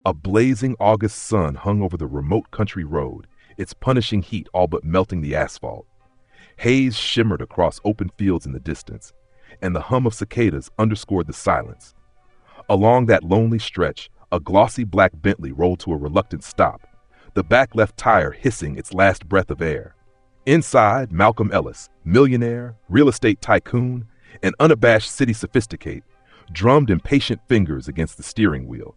A blazing August sun hung over the remote country road, its punishing heat all but melting the asphalt. Haze shimmered across open fields in the distance, and the hum of cicadas underscored the silence. Along that lonely stretch, a glossy black Bentley rolled to a reluctant stop, the back left tire hissing its last breath of air. Inside, Malcolm Ellis, millionaire, real estate tycoon, and unabashed city sophisticate, drummed impatient fingers against the steering wheel.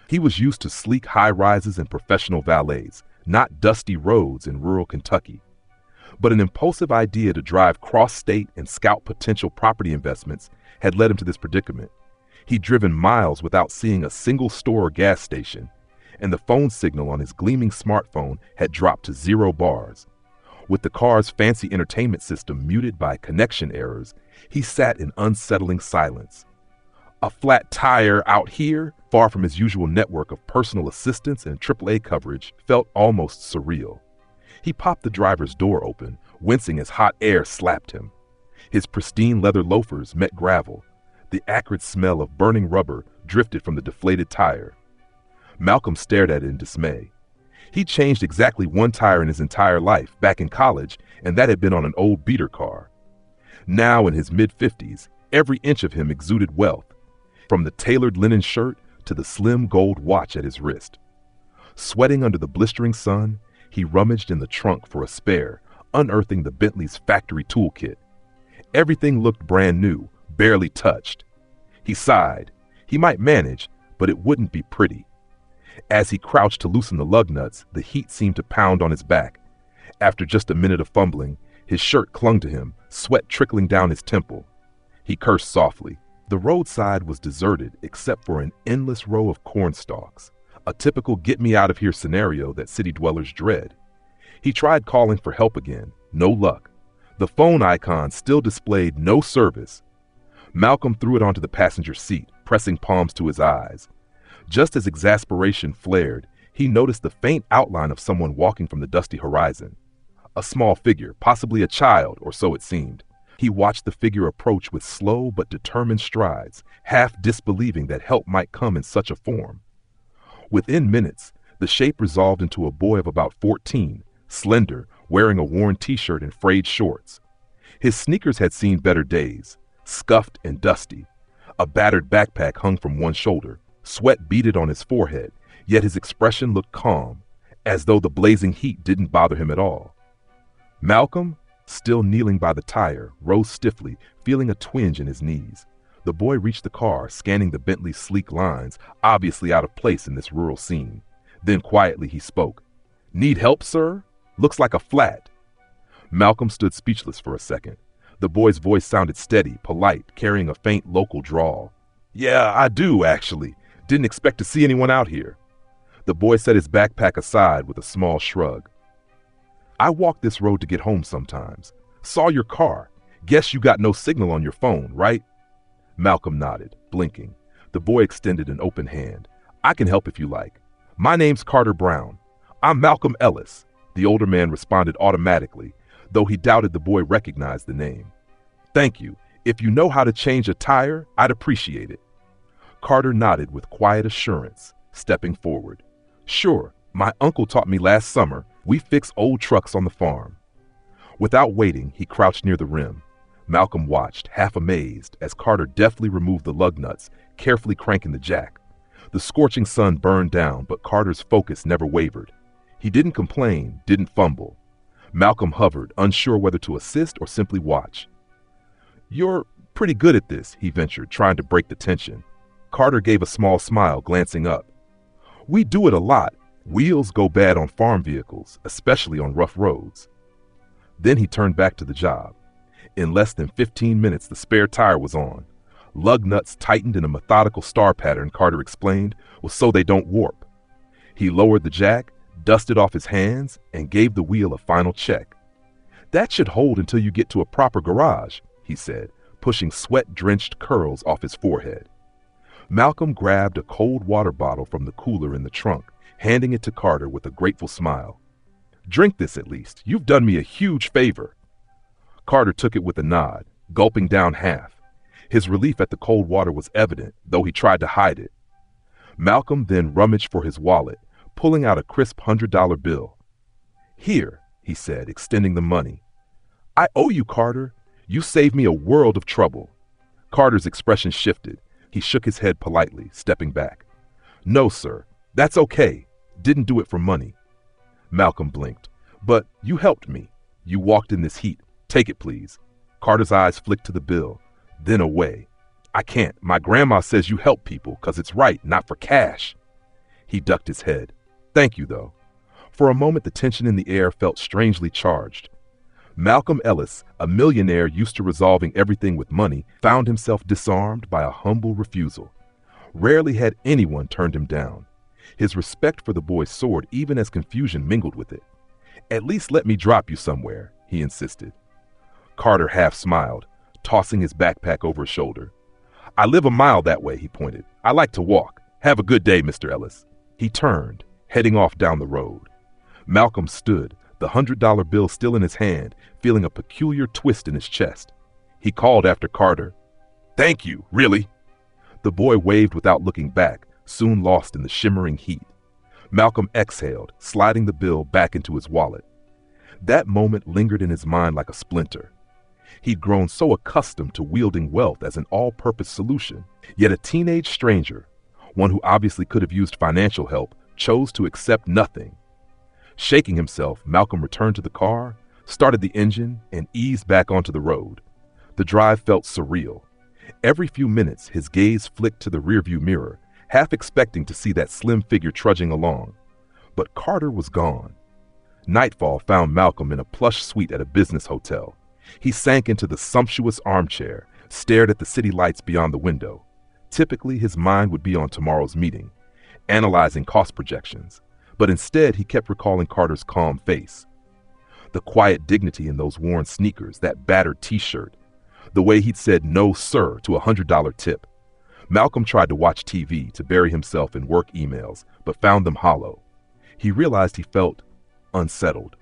He was used to sleek high-rises and professional valets, not dusty roads in rural Kentucky. But an impulsive idea to drive cross-state and scout potential property investments had led him to this predicament. He'd driven miles without seeing a single store or gas station, and the phone signal on his gleaming smartphone had dropped to 0 bars. With the car's fancy entertainment system muted by connection errors, he sat in unsettling silence. A flat tire out here, far from his usual network of personal assistance and AAA coverage, felt almost surreal. He popped the driver's door open, wincing as hot air slapped him. His pristine leather loafers met gravel. The acrid smell of burning rubber drifted from the deflated tire. Malcolm stared at it in dismay. He'd changed exactly one tire in his entire life, back in college, and that had been on an old beater car. Now, in his mid-50s, every inch of him exuded wealth, from the tailored linen shirt to the slim gold watch at his wrist. Sweating under the blistering sun, he rummaged in the trunk for a spare, unearthing the Bentley's factory toolkit. Everything looked brand new, barely touched. He sighed. He might manage, but it wouldn't be pretty. As he crouched to loosen the lug nuts, the heat seemed to pound on his back. After just a minute of fumbling, his shirt clung to him, sweat trickling down his temple. He cursed softly. The roadside was deserted except for an endless row of corn stalks, a typical get-me-out-of-here scenario that city dwellers dread. He tried calling for help again. No luck. The phone icon still displayed no service. Malcolm threw it onto the passenger seat, pressing palms to his eyes. Just as exasperation flared, he noticed the faint outline of someone walking from the dusty horizon. A small figure, possibly a child, or so it seemed. He watched the figure approach with slow but determined strides, half disbelieving that help might come in such a form. Within minutes, the shape resolved into a boy of about 14, slender, wearing a worn t-shirt and frayed shorts. His sneakers had seen better days, scuffed and dusty. A battered backpack hung from one shoulder. Sweat beaded on his forehead, yet his expression looked calm, as though the blazing heat didn't bother him at all. Malcolm, still kneeling by the tire, rose stiffly, feeling a twinge in his knees. The boy reached the car, scanning the Bentley's sleek lines, obviously out of place in this rural scene. Then quietly he spoke. "Need help, sir? Looks like a flat." Malcolm stood speechless for a second. The boy's voice sounded steady, polite, carrying a faint local drawl. "Yeah, I do, actually. Didn't expect to see anyone out here." The boy set his backpack aside with a small shrug. "I walk this road to get home sometimes. Saw your car. Guess you got no signal on your phone, right?" Malcolm nodded, blinking. The boy extended an open hand. "I can help if you like. My name's Carter Brown. I'm Malcolm Ellis." The older man responded automatically, though he doubted the boy recognized the name. "Thank you. If you know how to change a tire, I'd appreciate it." Carter nodded with quiet assurance, stepping forward. "Sure, my uncle taught me last summer. We fix old trucks on the farm." Without waiting, he crouched near the rim. Malcolm watched, half amazed, as Carter deftly removed the lug nuts, carefully cranking the jack. The scorching sun burned down, but Carter's focus never wavered. He didn't complain, didn't fumble. Malcolm hovered, unsure whether to assist or simply watch. "You're pretty good at this," he ventured, trying to break the tension. Carter gave a small smile, glancing up. "We do it a lot. Wheels go bad on farm vehicles, especially on rough roads." Then he turned back to the job. In less than 15 minutes, the spare tire was on. Lug nuts tightened in a methodical star pattern, Carter explained, was so they don't warp. He lowered the jack, dusted off his hands, and gave the wheel a final check. "That should hold until you get to a proper garage," he said, pushing sweat-drenched curls off his forehead. Malcolm grabbed a cold water bottle from the cooler in the trunk, handing it to Carter with a grateful smile. "Drink this at least. You've done me a huge favor." Carter took it with a nod, gulping down half. His relief at the cold water was evident, though he tried to hide it. Malcolm then rummaged for his wallet, pulling out a crisp $100 bill. "Here," he said, extending the money. "I owe you, Carter. You saved me a world of trouble." Carter's expression shifted. He shook his head politely, stepping back. "No, sir. That's okay. Didn't do it for money." Malcolm blinked. "But you helped me. You walked in this heat. Take it, please." Carter's eyes flicked to the bill, then away. "I can't. My grandma says you help people 'cause it's right, not for cash." He ducked his head. "Thank you, though." For a moment, the tension in the air felt strangely charged. Malcolm Ellis, a millionaire used to resolving everything with money, found himself disarmed by a humble refusal. Rarely had anyone turned him down. His respect for the boy soared even as confusion mingled with it. "At least let me drop you somewhere," he insisted. Carter half smiled, tossing his backpack over his shoulder. "I live a mile that way," he pointed. "I like to walk. Have a good day, Mr. Ellis." He turned, heading off down the road. Malcolm stood, the $100 bill still in his hand, feeling a peculiar twist in his chest. He called after Carter. "Thank you, really." The boy waved without looking back, soon lost in the shimmering heat. Malcolm exhaled, sliding the bill back into his wallet. That moment lingered in his mind like a splinter. He'd grown so accustomed to wielding wealth as an all-purpose solution, yet a teenage stranger, one who obviously could have used financial help, chose to accept nothing. Shaking himself, Malcolm returned to the car, started the engine, and eased back onto the road. The drive felt surreal. Every few minutes, his gaze flicked to the rearview mirror, half expecting to see that slim figure trudging along. But Carter was gone. Nightfall found Malcolm in a plush suite at a business hotel. He sank into the sumptuous armchair, stared at the city lights beyond the window. Typically, his mind would be on tomorrow's meeting, analyzing cost projections. But instead, he kept recalling Carter's calm face. The quiet dignity in those worn sneakers, that battered t-shirt, the way he'd said no sir to a $100 tip. Malcolm tried to watch TV to bury himself in work emails, but found them hollow. He realized he felt unsettled.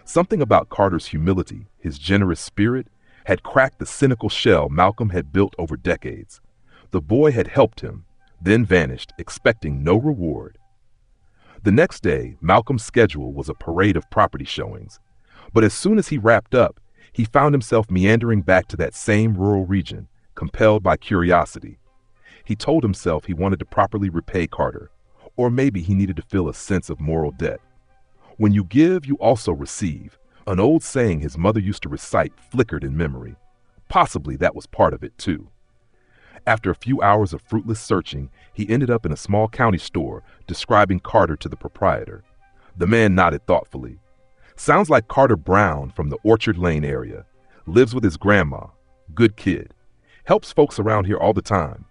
Something about Carter's humility, his generous spirit, had cracked the cynical shell Malcolm had built over decades. The boy had helped him, then vanished, expecting no reward. The next day, Malcolm's schedule was a parade of property showings. But as soon as he wrapped up, he found himself meandering back to that same rural region, compelled by curiosity. He told himself he wanted to properly repay Carter, or maybe he needed to feel a sense of moral debt. When you give, you also receive. An old saying his mother used to recite flickered in memory. Possibly that was part of it, too. After a few hours of fruitless searching, he ended up in a small county store, describing Carter to the proprietor. The man nodded thoughtfully. "Sounds like Carter Brown from the Orchard Lane area. Lives with his grandma. Good kid. Helps folks around here all the time."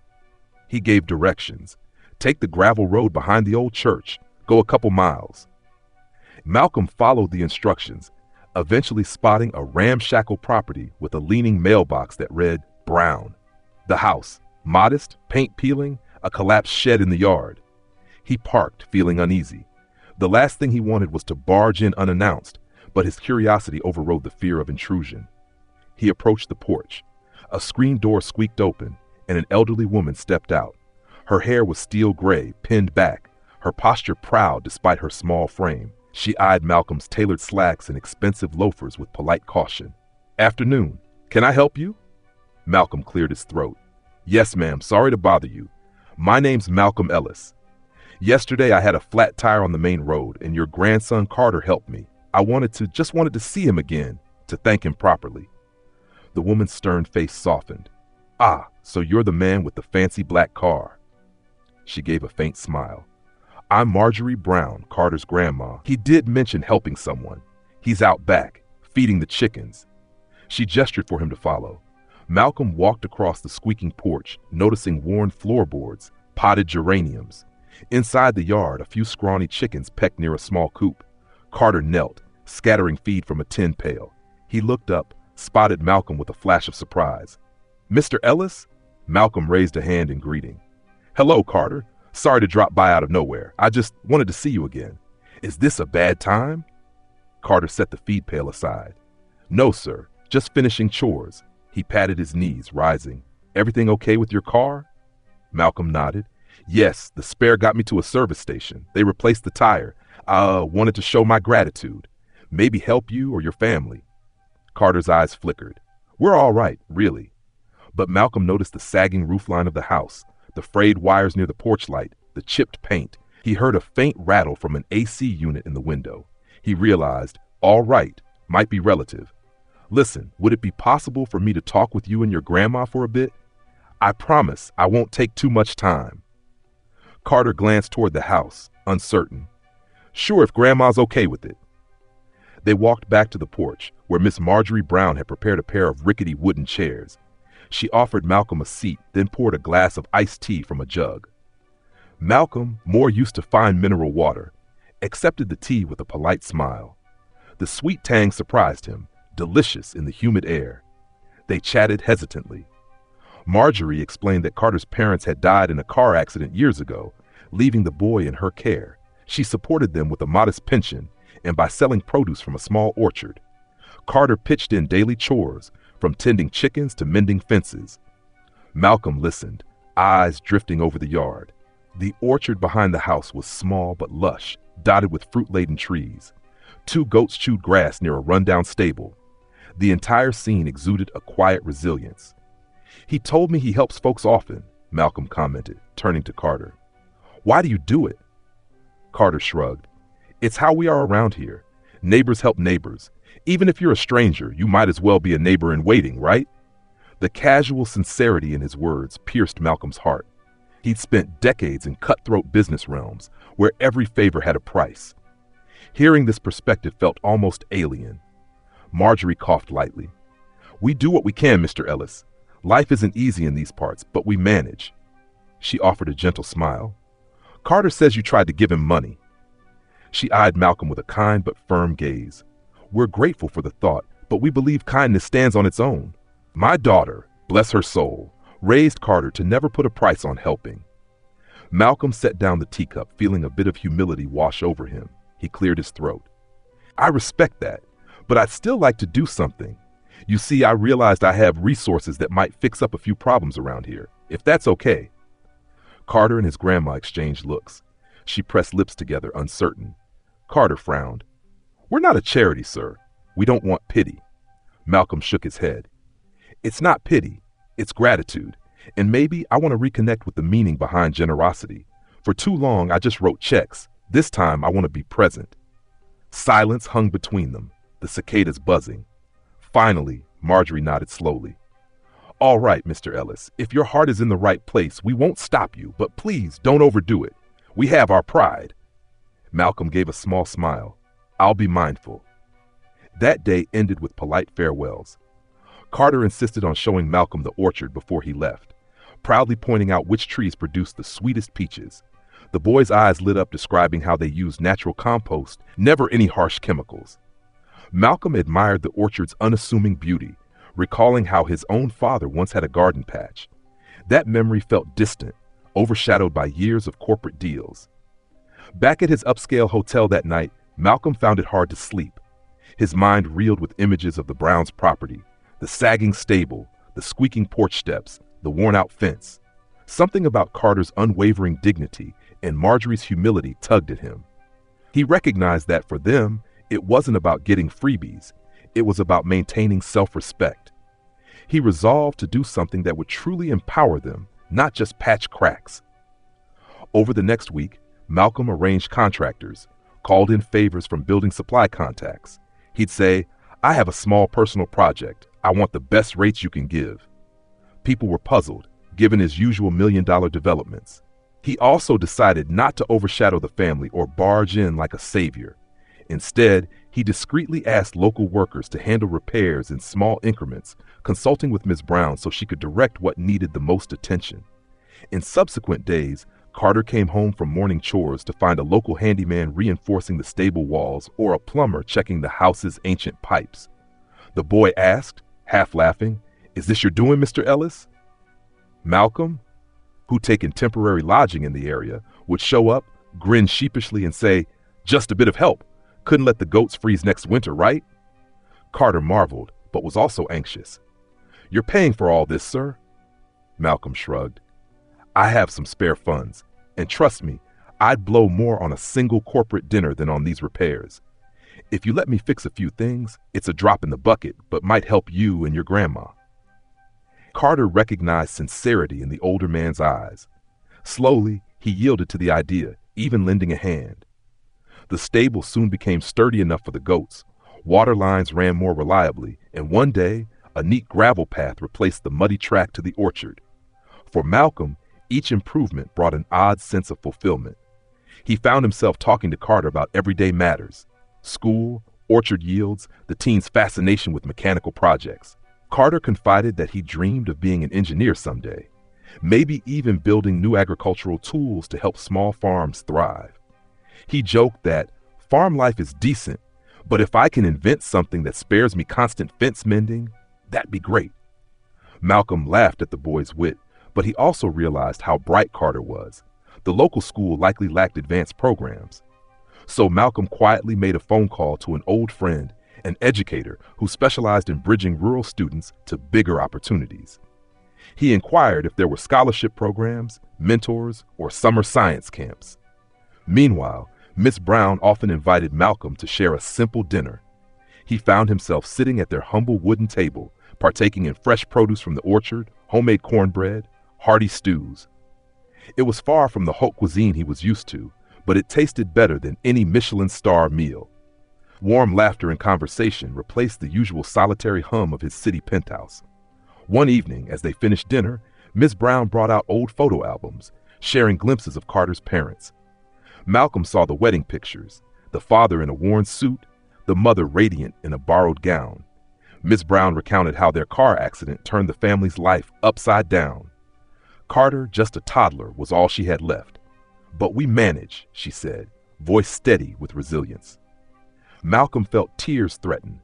He gave directions. "Take the gravel road behind the old church. Go a couple miles." Malcolm followed the instructions, eventually spotting a ramshackle property with a leaning mailbox that read Brown. The house, modest, paint peeling, a collapsed shed in the yard. He parked, feeling uneasy. The last thing he wanted was to barge in unannounced, but his curiosity overrode the fear of intrusion. He approached the porch. A screen door squeaked open, and an elderly woman stepped out. Her hair was steel gray, pinned back, her posture proud despite her small frame. She eyed Malcolm's tailored slacks and expensive loafers with polite caution. "Afternoon. Can I help you?" Malcolm cleared his throat. "Yes, ma'am. Sorry to bother you. My name's Malcolm Ellis. Yesterday I had a flat tire on the main road, and your grandson Carter helped me. I just wanted to see him again, to thank him properly." The woman's stern face softened. "Ah, so you're the man with the fancy black car." She gave a faint smile. "I'm Marjorie Brown, Carter's grandma. He did mention helping someone. He's out back, feeding the chickens." She gestured for him to follow. Malcolm walked across the squeaking porch, noticing worn floorboards, potted geraniums. Inside the yard, a few scrawny chickens pecked near a small coop. Carter knelt, scattering feed from a tin pail. He looked up, spotted Malcolm with a flash of surprise. "Mr. Ellis?" Malcolm raised a hand in greeting. "Hello, Carter. Sorry to drop by out of nowhere. I just wanted to see you again. Is this a bad time?" Carter set the feed pail aside. "No, sir. Just finishing chores." He patted his knees, rising. "Everything okay with your car?" Malcolm nodded. Yes, the spare got me to a service station. They replaced the tire. I wanted to show my gratitude. Maybe help you or your family. Carter's eyes flickered. We're all right, really. But Malcolm noticed the sagging roofline of the house, the frayed wires near the porch light, the chipped paint. He heard a faint rattle from an AC unit in the window. He realized, all right, might be relative. Listen, would it be possible for me to talk with you and your grandma for a bit? I promise I won't take too much time. Carter glanced toward the house, uncertain. Sure, if Grandma's okay with it. They walked back to the porch, where Miss Marjorie Brown had prepared a pair of rickety wooden chairs. She offered Malcolm a seat, then poured a glass of iced tea from a jug. Malcolm, more used to fine mineral water, accepted the tea with a polite smile. The sweet tang surprised him, delicious in the humid air. They chatted hesitantly. Marjorie explained that Carter's parents had died in a car accident years ago, leaving the boy in her care. She supported them with a modest pension and by selling produce from a small orchard. Carter pitched in daily chores, from tending chickens to mending fences. Malcolm listened, eyes drifting over the yard. The orchard behind the house was small but lush, dotted with fruit-laden trees. 2 goats chewed grass near a rundown stable. The entire scene exuded a quiet resilience. He told me he helps folks often, Malcolm commented, turning to Carter. Why do you do it? Carter shrugged. It's how we are around here. Neighbors help neighbors. Even if you're a stranger, you might as well be a neighbor in waiting, right? The casual sincerity in his words pierced Malcolm's heart. He'd spent decades in cutthroat business realms, where every favor had a price. Hearing this perspective felt almost alien. Marjorie coughed lightly. We do what we can, Mr. Ellis. Life isn't easy in these parts, but we manage. She offered a gentle smile. Carter says you tried to give him money. She eyed Malcolm with a kind but firm gaze. We're grateful for the thought, but we believe kindness stands on its own. My daughter, bless her soul, raised Carter to never put a price on helping. Malcolm set down the teacup, feeling a bit of humility wash over him. He cleared his throat. I respect that, but I'd still like to do something. You see, I realized I have resources that might fix up a few problems around here, if that's okay. Carter and his grandma exchanged looks. She pressed lips together, uncertain. Carter frowned. We're not a charity, sir. We don't want pity. Malcolm shook his head. It's not pity, it's gratitude. And maybe I want to reconnect with the meaning behind generosity. For too long, I just wrote checks. This time, I want to be present. Silence hung between them, the cicadas buzzing. Finally, Marjorie nodded slowly. All right, Mr. Ellis, if your heart is in the right place, we won't stop you, but please don't overdo it. We have our pride. Malcolm gave a small smile. I'll be mindful. That day ended with polite farewells. Carter insisted on showing Malcolm the orchard before he left, proudly pointing out which trees produced the sweetest peaches. The boy's eyes lit up, describing how they used natural compost, never any harsh chemicals. Malcolm admired the orchard's unassuming beauty, recalling how his own father once had a garden patch. That memory felt distant, overshadowed by years of corporate deals. Back at his upscale hotel that night, Malcolm found it hard to sleep. His mind reeled with images of the Browns' property, the sagging stable, the squeaking porch steps, the worn-out fence. Something about Carter's unwavering dignity and Marjorie's humility tugged at him. He recognized that for them, it wasn't about getting freebies. It was about maintaining self-respect. He resolved to do something that would truly empower them, not just patch cracks. Over the next week, Malcolm arranged contractors, called in favors from building supply contacts. He'd say, I have a small personal project. I want the best rates you can give. People were puzzled, given his usual million-dollar developments. He also decided not to overshadow the family or barge in like a savior. Instead, he discreetly asked local workers to handle repairs in small increments, consulting with Ms. Brown so she could direct what needed the most attention. In subsequent days, Carter came home from morning chores to find a local handyman reinforcing the stable walls or a plumber checking the house's ancient pipes. The boy asked, half laughing, "Is this your doing, Mr. Ellis?" Malcolm, who'd taken temporary lodging in the area, would show up, grin sheepishly and say, "Just a bit of help. Couldn't let the goats freeze next winter, right?" Carter marveled, but was also anxious. "You're paying for all this, sir?" Malcolm shrugged. "I have some spare funds. And trust me, I'd blow more on a single corporate dinner than on these repairs. If you let me fix a few things, it's a drop in the bucket, but might help you and your grandma." Carter recognized sincerity in the older man's eyes. Slowly, he yielded to the idea, even lending a hand. The stable soon became sturdy enough for the goats. Water lines ran more reliably, and one day, a neat gravel path replaced the muddy track to the orchard. For Malcolm, each improvement brought an odd sense of fulfillment. He found himself talking to Carter about everyday matters: school, orchard yields, the teen's fascination with mechanical projects. Carter confided that he dreamed of being an engineer someday, maybe even building new agricultural tools to help small farms thrive. He joked that farm life is decent, but if I can invent something that spares me constant fence mending, that'd be great. Malcolm laughed at the boy's wit, but he also realized how bright Carter was. The local school likely lacked advanced programs. So Malcolm quietly made a phone call to an old friend, an educator who specialized in bridging rural students to bigger opportunities. He inquired if there were scholarship programs, mentors, or summer science camps. Meanwhile, Miss Brown often invited Malcolm to share a simple dinner. He found himself sitting at their humble wooden table, partaking in fresh produce from the orchard, homemade cornbread, hearty stews. It was far from the haute cuisine he was used to, but it tasted better than any Michelin star meal. Warm laughter and conversation replaced the usual solitary hum of his city penthouse. One evening, as they finished dinner, Miss Brown brought out old photo albums, sharing glimpses of Carter's parents. Malcolm saw the wedding pictures, the father in a worn suit, the mother radiant in a borrowed gown. Miss Brown recounted how their car accident turned the family's life upside down. Carter, just a toddler, was all she had left. "But we manage," she said, voice steady with resilience. Malcolm felt tears threaten.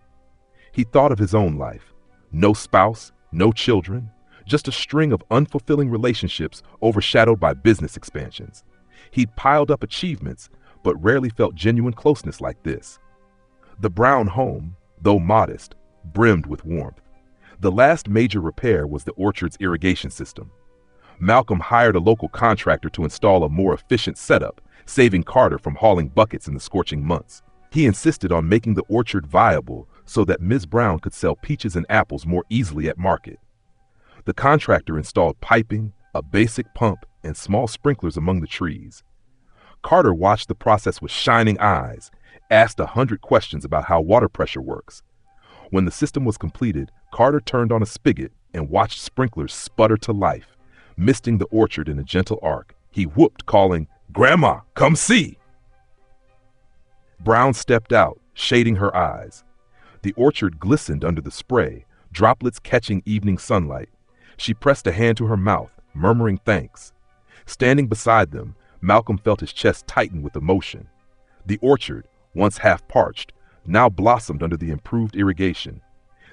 He thought of his own life. No spouse, no children, just a string of unfulfilling relationships overshadowed by business expansions. He'd piled up achievements, but rarely felt genuine closeness like this. The Brown home, though modest, brimmed with warmth. The last major repair was the orchard's irrigation system. Malcolm hired a local contractor to install a more efficient setup, saving Carter from hauling buckets in the scorching months. He insisted on making the orchard viable so that Ms. Brown could sell peaches and apples more easily at market. The contractor installed piping, a basic pump, and small sprinklers among the trees. Carter watched the process with shining eyes, asked 100 questions about how water pressure works. When the system was completed, Carter turned on a spigot and watched sprinklers sputter to life, misting the orchard in a gentle arc. He whooped, calling, "Grandma, come see!" Brown stepped out, shading her eyes. The orchard glistened under the spray, droplets catching evening sunlight. She pressed a hand to her mouth, murmuring thanks. Standing beside them, Malcolm felt his chest tighten with emotion. The orchard, once half parched, now blossomed under the improved irrigation.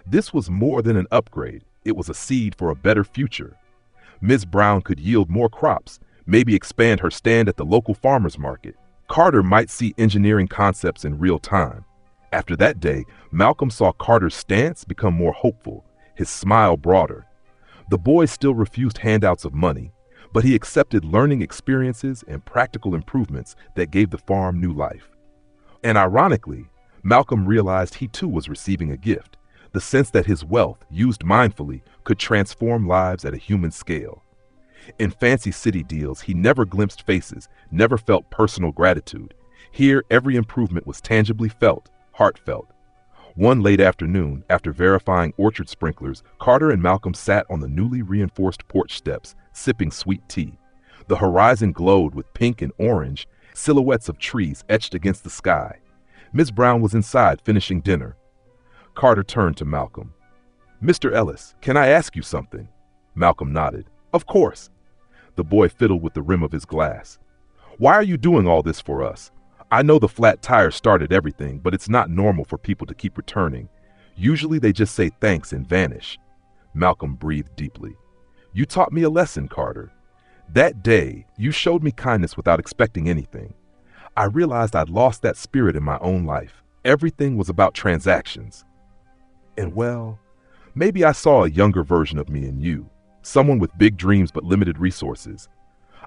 This was more than an upgrade. It was a seed for a better future. Ms. Brown could yield more crops, maybe expand her stand at the local farmers market. Carter might see engineering concepts in real time. After that day, Malcolm saw Carter's stance become more hopeful, his smile broader. The boy still refused handouts of money, but he accepted learning experiences and practical improvements that gave the farm new life. And ironically, Malcolm realized he too was receiving a gift, the sense that his wealth, used mindfully, could transform lives at a human scale. In fancy city deals, he never glimpsed faces, never felt personal gratitude. Here, every improvement was tangibly felt, heartfelt. One late afternoon, after verifying orchard sprinklers, Carter and Malcolm sat on the newly reinforced porch steps, sipping sweet tea. The horizon glowed with pink and orange, silhouettes of trees etched against the sky. Miss Brown was inside finishing dinner. Carter turned to Malcolm. "Mr. Ellis, can I ask you something?" Malcolm nodded. "Of course." The boy fiddled with the rim of his glass. "Why are you doing all this for us? I know the flat tire started everything, but it's not normal for people to keep returning. Usually they just say thanks and vanish." Malcolm breathed deeply. "You taught me a lesson, Carter. That day, you showed me kindness without expecting anything. I realized I'd lost that spirit in my own life. Everything was about transactions. And well, maybe I saw a younger version of me in you, someone with big dreams but limited resources.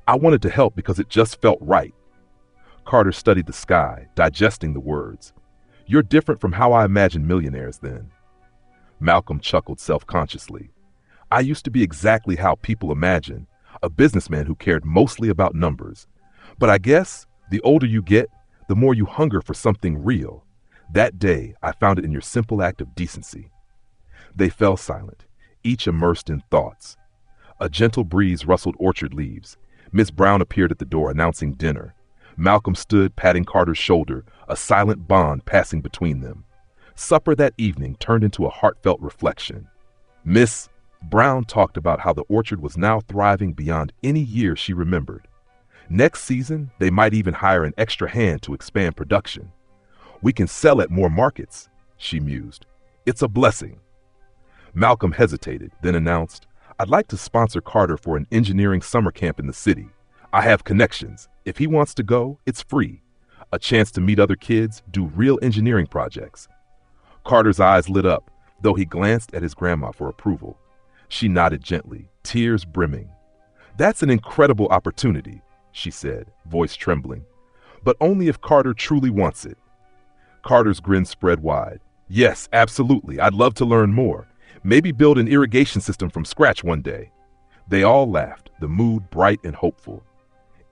I wanted to help because it just felt right. Carter studied the sky, digesting the words. You're different from how I imagined millionaires then. Malcolm chuckled self-consciously. I used to be exactly how people imagine, a businessman who cared mostly about numbers. But I guess the older you get, the more you hunger for something real. That day, I found it in your simple act of decency. They fell silent, each immersed in thoughts. A gentle breeze rustled orchard leaves. Miss Brown appeared at the door announcing dinner. Malcolm stood patting Carter's shoulder, a silent bond passing between them. Supper that evening turned into a heartfelt reflection. Miss Brown talked about how the orchard was now thriving beyond any year she remembered. Next season, they might even hire an extra hand to expand production. We can sell at more markets, she mused. It's a blessing. Malcolm hesitated, then announced, I'd like to sponsor Carter for an engineering summer camp in the city. I have connections. If he wants to go, it's free. A chance to meet other kids, do real engineering projects. Carter's eyes lit up, though he glanced at his grandma for approval. She nodded gently, tears brimming. That's an incredible opportunity, she said, voice trembling. But only if Carter truly wants it. Carter's grin spread wide. Yes, absolutely. I'd love to learn more. Maybe build an irrigation system from scratch one day. They all laughed, the mood bright and hopeful.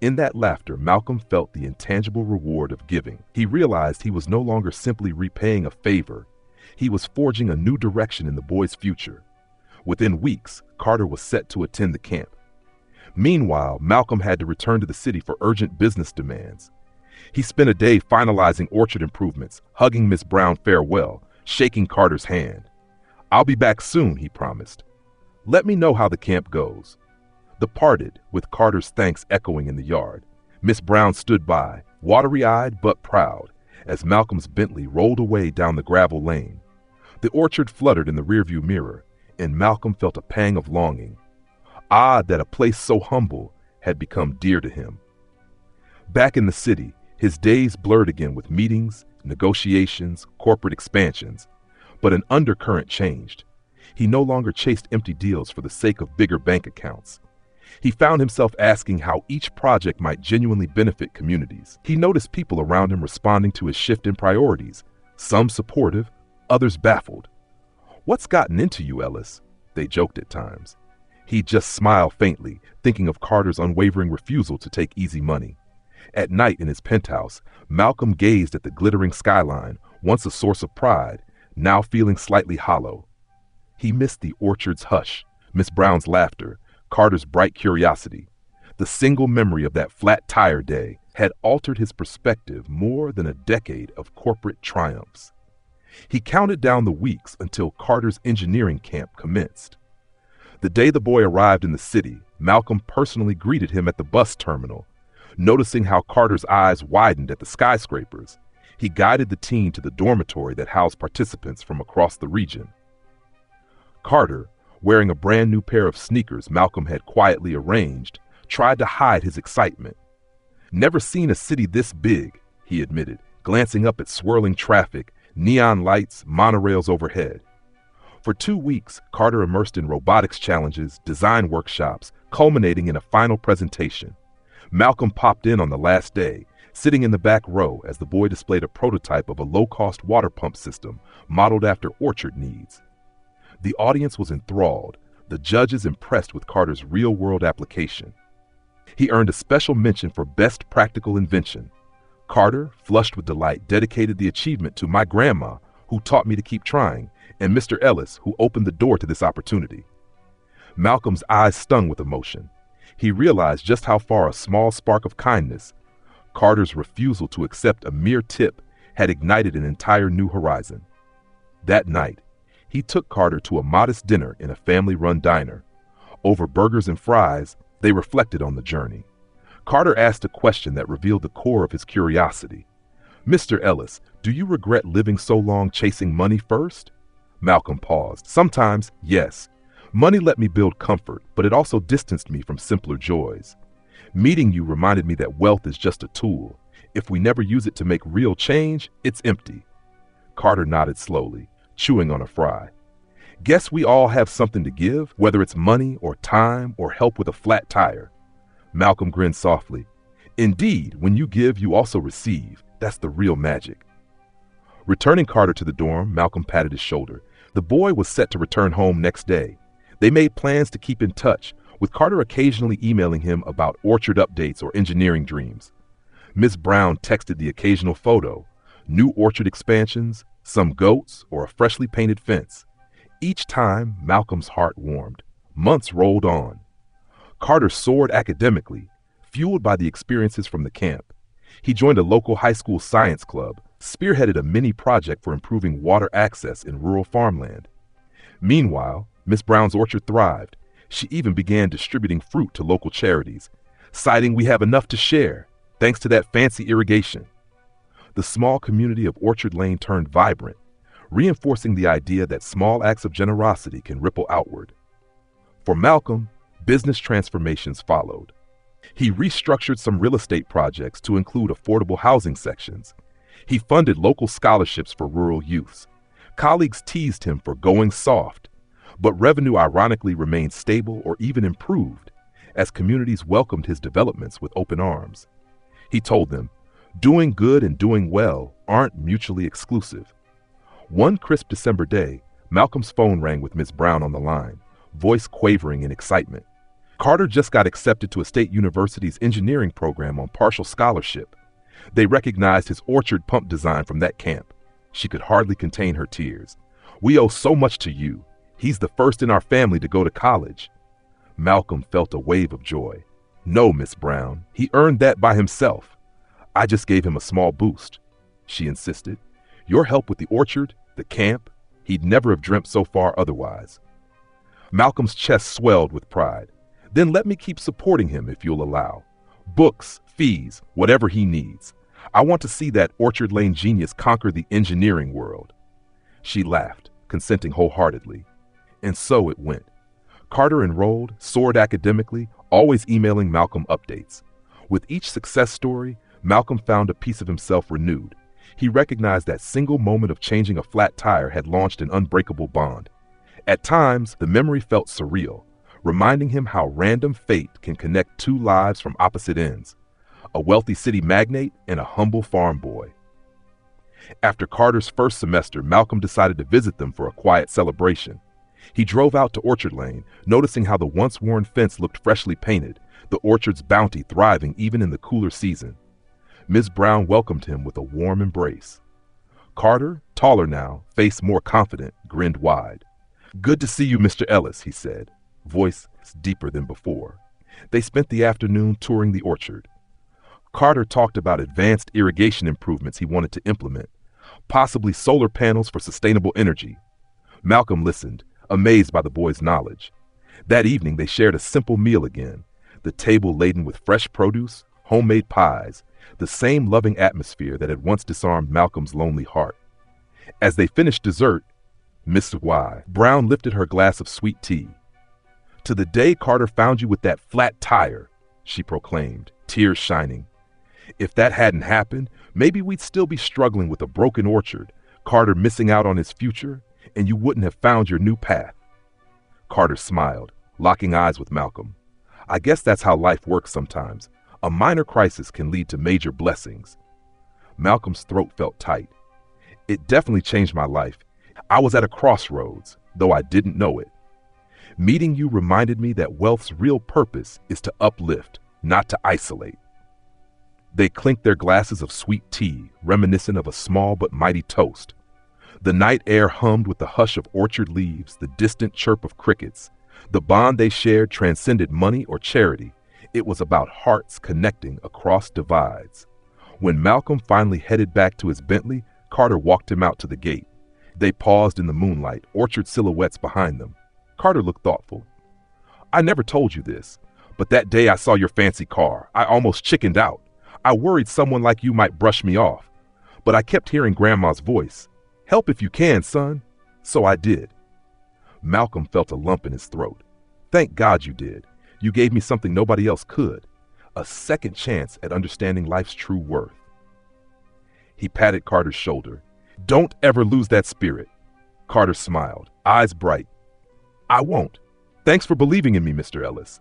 In that laughter, Malcolm felt the intangible reward of giving. He realized he was no longer simply repaying a favor. He was forging a new direction in the boy's future. Within weeks, Carter was set to attend the camp. Meanwhile, Malcolm had to return to the city for urgent business demands. He spent a day finalizing orchard improvements, hugging Miss Brown farewell, shaking Carter's hand. I'll be back soon, he promised. Let me know how the camp goes. They parted, with Carter's thanks echoing in the yard. Miss Brown stood by, watery-eyed but proud, as Malcolm's Bentley rolled away down the gravel lane. The orchard fluttered in the rearview mirror, and Malcolm felt a pang of longing. Odd that a place so humble had become dear to him. Back in the city, his days blurred again with meetings, negotiations, corporate expansions. But an undercurrent changed. He no longer chased empty deals for the sake of bigger bank accounts. He found himself asking how each project might genuinely benefit communities. He noticed people around him responding to his shift in priorities, some supportive, others baffled. What's gotten into you, Ellis? They joked at times. He'd just smile faintly, thinking of Carter's unwavering refusal to take easy money. At night in his penthouse, Malcolm gazed at the glittering skyline, once a source of pride, now feeling slightly hollow. He missed the orchard's hush, Miss Brown's laughter, Carter's bright curiosity. The single memory of that flat tire day had altered his perspective more than a decade of corporate triumphs. He counted down the weeks until Carter's engineering camp commenced. The day the boy arrived in the city, Malcolm personally greeted him at the bus terminal. Noticing how Carter's eyes widened at the skyscrapers, he guided the teen to the dormitory that housed participants from across the region. Carter, wearing a brand new pair of sneakers Malcolm had quietly arranged, tried to hide his excitement. Never seen a city this big, he admitted, glancing up at swirling traffic, neon lights, monorails overhead. For 2 weeks, Carter immersed in robotics challenges, design workshops, culminating in a final presentation. Malcolm popped in on the last day, sitting in the back row as the boy displayed a prototype of a low-cost water pump system modeled after orchard needs. The audience was enthralled, the judges impressed with Carter's real-world application. He earned a special mention for Best Practical Invention. Carter, flushed with delight, dedicated the achievement to my grandma, who taught me to keep trying, and Mr. Ellis, who opened the door to this opportunity. Malcolm's eyes stung with emotion. He realized just how far a small spark of kindness, Carter's refusal to accept a mere tip, had ignited an entire new horizon. That night, he took Carter to a modest dinner in a family-run diner. Over burgers and fries, they reflected on the journey. Carter asked a question that revealed the core of his curiosity. Mr. Ellis, do you regret living so long chasing money first? Malcolm paused. Sometimes, yes. Money let me build comfort, but it also distanced me from simpler joys. Meeting you reminded me that wealth is just a tool. If we never use it to make real change, it's empty. Carter nodded slowly, chewing on a fry. Guess we all have something to give, whether it's money or time or help with a flat tire. Malcolm grinned softly. Indeed, when you give, you also receive. That's the real magic. Returning Carter to the dorm, Malcolm patted his shoulder. The boy was set to return home next day. They made plans to keep in touch, with Carter occasionally emailing him about orchard updates or engineering dreams. Miss Brown texted the occasional photo, new orchard expansions, some goats, or a freshly painted fence. Each time, Malcolm's heart warmed. Months rolled on. Carter soared academically, fueled by the experiences from the camp. He joined a local high school science club, spearheaded a mini project for improving water access in rural farmland. Meanwhile, Miss Brown's orchard thrived. She even began distributing fruit to local charities, citing we have enough to share, thanks to that fancy irrigation. The small community of Orchard Lane turned vibrant, reinforcing the idea that small acts of generosity can ripple outward. For Malcolm, business transformations followed. He restructured some real estate projects to include affordable housing sections. He funded local scholarships for rural youths. Colleagues teased him for going soft, but revenue ironically remained stable or even improved as communities welcomed his developments with open arms. He told them, doing good and doing well aren't mutually exclusive. One crisp December day, Malcolm's phone rang with Miss Brown on the line, voice quavering in excitement. Carter just got accepted to a state university's engineering program on partial scholarship. They recognized his orchard pump design from that camp. She could hardly contain her tears. We owe so much to you. He's the first in our family to go to college. Malcolm felt a wave of joy. No, Miss Brown, he earned that by himself. I just gave him a small boost. She insisted. Your help with the orchard, the camp, he'd never have dreamt so far otherwise. Malcolm's chest swelled with pride. Then let me keep supporting him if you'll allow. Books, fees, whatever he needs. I want to see that Orchard Lane genius conquer the engineering world. She laughed, consenting wholeheartedly. And so it went. Carter enrolled, soared academically, always emailing Malcolm updates. With each success story, Malcolm found a piece of himself renewed. He recognized that single moment of changing a flat tire had launched an unbreakable bond. At times, the memory felt surreal, reminding him how random fate can connect two lives from opposite ends, a wealthy city magnate and a humble farm boy. After Carter's first semester, Malcolm decided to visit them for a quiet celebration. He drove out to Orchard Lane, noticing how the once-worn fence looked freshly painted, the orchard's bounty thriving even in the cooler season. Ms. Brown welcomed him with a warm embrace. Carter, taller now, face more confident, grinned wide. Good to see you, Mr. Ellis, he said, voice deeper than before. They spent the afternoon touring the orchard. Carter talked about advanced irrigation improvements he wanted to implement, possibly solar panels for sustainable energy. Malcolm listened, amazed by the boy's knowledge. That evening they shared a simple meal again, the table laden with fresh produce, homemade pies, the same loving atmosphere that had once disarmed Malcolm's lonely heart. As they finished dessert, Mrs. Y. Brown lifted her glass of sweet tea. To the day Carter found you with that flat tire, she proclaimed, tears shining. If that hadn't happened, maybe we'd still be struggling with a broken orchard, Carter missing out on his future, and you wouldn't have found your new path. Carter smiled, locking eyes with Malcolm. I guess that's how life works sometimes. A minor crisis can lead to major blessings. Malcolm's throat felt tight. It definitely changed my life. I was at a crossroads, though I didn't know it. Meeting you reminded me that wealth's real purpose is to uplift, not to isolate. They clinked their glasses of sweet tea, reminiscent of a small but mighty toast. The night air hummed with the hush of orchard leaves, the distant chirp of crickets. The bond they shared transcended money or charity. It was about hearts connecting across divides. When Malcolm finally headed back to his Bentley, Carter walked him out to the gate. They paused in the moonlight, orchard silhouettes behind them. Carter looked thoughtful. I never told you this, but that day I saw your fancy car, I almost chickened out. I worried someone like you might brush me off, but I kept hearing Grandma's voice. Help if you can, son. So I did. Malcolm felt a lump in his throat. Thank God you did. You gave me something nobody else could. A second chance at understanding life's true worth. He patted Carter's shoulder. Don't ever lose that spirit. Carter smiled, eyes bright. I won't. Thanks for believing in me, Mr. Ellis.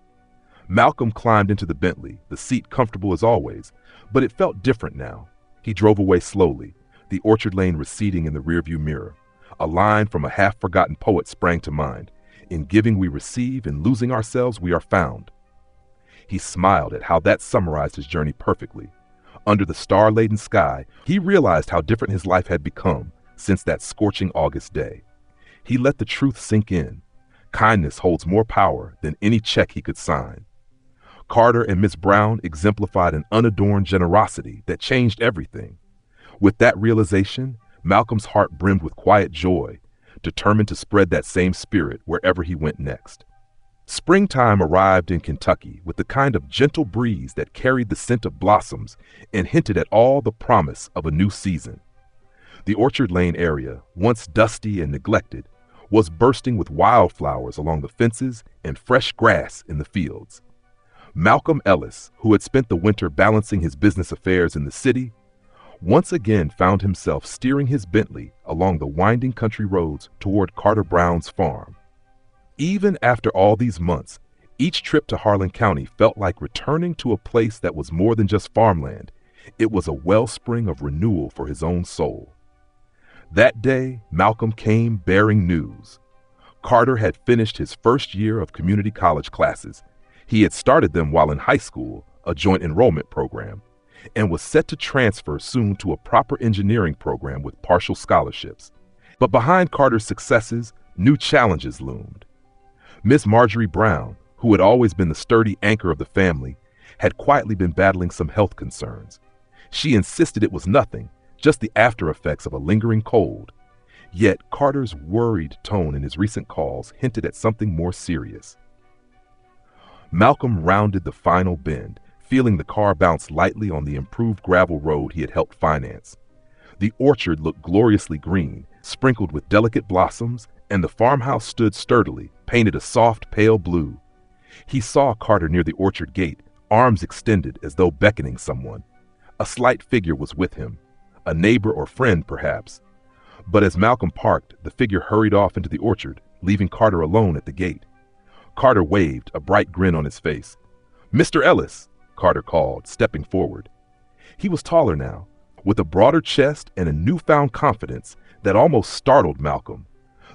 Malcolm climbed into the Bentley, the seat comfortable as always, but it felt different now. He drove away slowly, the orchard lane receding in the rearview mirror. A line from a half-forgotten poet sprang to mind. In giving we receive, in losing ourselves we are found. He smiled at how that summarized his journey perfectly. Under the star-laden sky, he realized how different his life had become since that scorching August day. He let the truth sink in. Kindness holds more power than any check he could sign. Carter and Miss Brown exemplified an unadorned generosity that changed everything. With that realization, Malcolm's heart brimmed with quiet joy, determined to spread that same spirit wherever he went next. Springtime arrived in Kentucky with the kind of gentle breeze that carried the scent of blossoms and hinted at all the promise of a new season. The Orchard Lane area, once dusty and neglected, was bursting with wildflowers along the fences and fresh grass in the fields. Malcolm Ellis, who had spent the winter balancing his business affairs in the city, once again found himself steering his Bentley along the winding country roads toward Carter Brown's farm. Even after all these months, each trip to Harlan County felt like returning to a place that was more than just farmland. It was a wellspring of renewal for his own soul. That day, Malcolm came bearing news. Carter had finished his first year of community college classes. He had started them while in high school, a joint enrollment program, and was set to transfer soon to a proper engineering program with partial scholarships. But behind Carter's successes, new challenges loomed. Miss Marjorie Brown, who had always been the sturdy anchor of the family, had quietly been battling some health concerns. She insisted it was nothing, just the after effects of a lingering cold. Yet Carter's worried tone in his recent calls hinted at something more serious. Malcolm rounded the final bend, feeling the car bounce lightly on the improved gravel road he had helped finance. The orchard looked gloriously green, sprinkled with delicate blossoms, and the farmhouse stood sturdily, painted a soft, pale blue. He saw Carter near the orchard gate, arms extended as though beckoning someone. A slight figure was with him, a neighbor or friend perhaps. But as Malcolm parked, the figure hurried off into the orchard, leaving Carter alone at the gate. Carter waved, a bright grin on his face. "Mr. Ellis," Carter called, stepping forward. He was taller now, with a broader chest and a newfound confidence that almost startled Malcolm.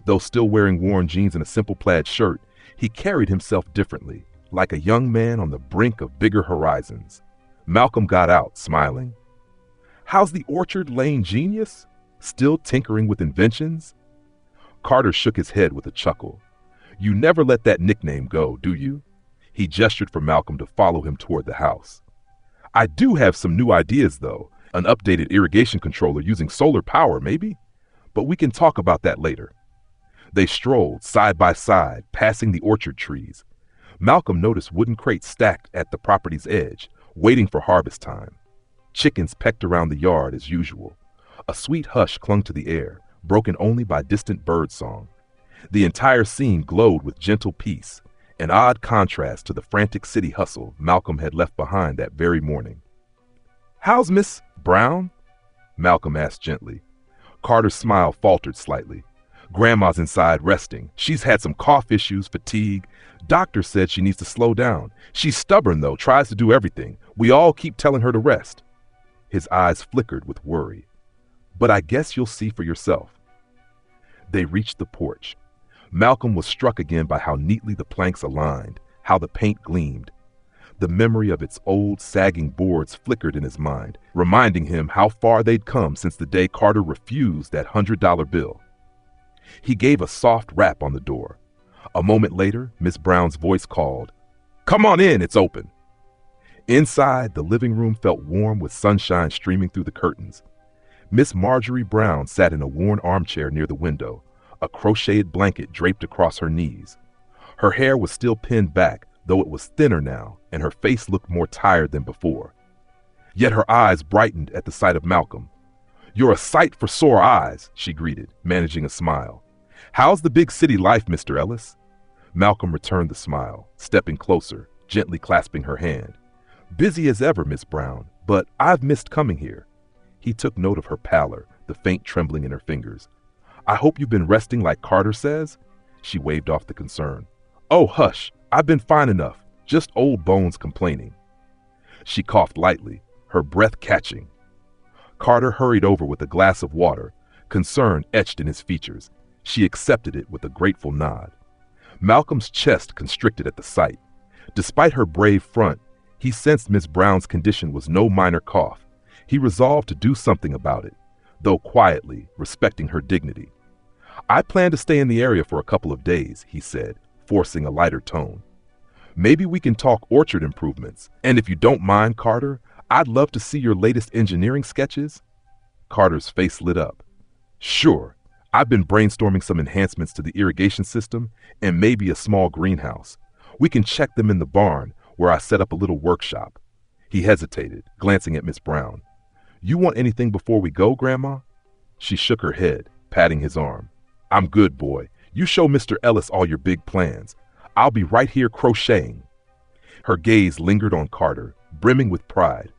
Though still wearing worn jeans and a simple plaid shirt, he carried himself differently, like a young man on the brink of bigger horizons. Malcolm got out, smiling. "How's the Orchard Lane genius? Still tinkering with inventions?" Carter shook his head with a chuckle. "You never let that nickname go, do you?" He gestured for Malcolm to follow him toward the house. "I do have some new ideas, though. An updated irrigation controller using solar power, maybe? But we can talk about that later." They strolled side by side, passing the orchard trees. Malcolm noticed wooden crates stacked at the property's edge, waiting for harvest time. Chickens pecked around the yard as usual. A sweet hush clung to the air, broken only by distant bird song. The entire scene glowed with gentle peace, an odd contrast to the frantic city hustle Malcolm had left behind that very morning. "How's Miss Brown?" Malcolm asked gently. Carter's smile faltered slightly. "Grandma's inside resting. She's had some cough issues, fatigue. Doctor said she needs to slow down. She's stubborn, though, tries to do everything. We all keep telling her to rest." His eyes flickered with worry. "But I guess you'll see for yourself." They reached the porch. Malcolm was struck again by how neatly the planks aligned, how the paint gleamed. The memory of its old, sagging boards flickered in his mind, reminding him how far they'd come since the day Carter refused that $100 bill. He gave a soft rap on the door. A moment later, Miss Brown's voice called, "Come on in, it's open." Inside, the living room felt warm with sunshine streaming through the curtains. Miss Marjorie Brown sat in a worn armchair near the window, a crocheted blanket draped across her knees. Her hair was still pinned back, though it was thinner now, and her face looked more tired than before. Yet her eyes brightened at the sight of Malcolm. "You're a sight for sore eyes," she greeted, managing a smile. "How's the big city life, Mr. Ellis?" Malcolm returned the smile, stepping closer, gently clasping her hand. "Busy as ever, Miss Brown, but I've missed coming here." He took note of her pallor, the faint trembling in her fingers. "I hope you've been resting like Carter says?" She waved off the concern. "Oh, hush, I've been fine enough. Just old bones complaining. She coughed lightly, her breath catching. Carter hurried over with a glass of water, concern etched in his features. She accepted it with a grateful nod. Malcolm's chest constricted at the sight. Despite her brave front, he sensed Miss Brown's condition was no minor cough. He resolved to do something about it, though quietly, respecting her dignity. "I plan to stay in the area for a couple of days," he said, forcing a lighter tone. "Maybe we can talk orchard improvements. And if you don't mind, Carter, I'd love to see your latest engineering sketches." Carter's face lit up. "Sure. I've been brainstorming some enhancements to the irrigation system and maybe a small greenhouse. We can check them in the barn where I set up a little workshop." He hesitated, glancing at Miss Brown. "You want anything before we go, Grandma?" She shook her head, patting his arm. "I'm good, boy. You show Mr. Ellis all your big plans. I'll be right here crocheting." Her gaze lingered on Carter, brimming with pride.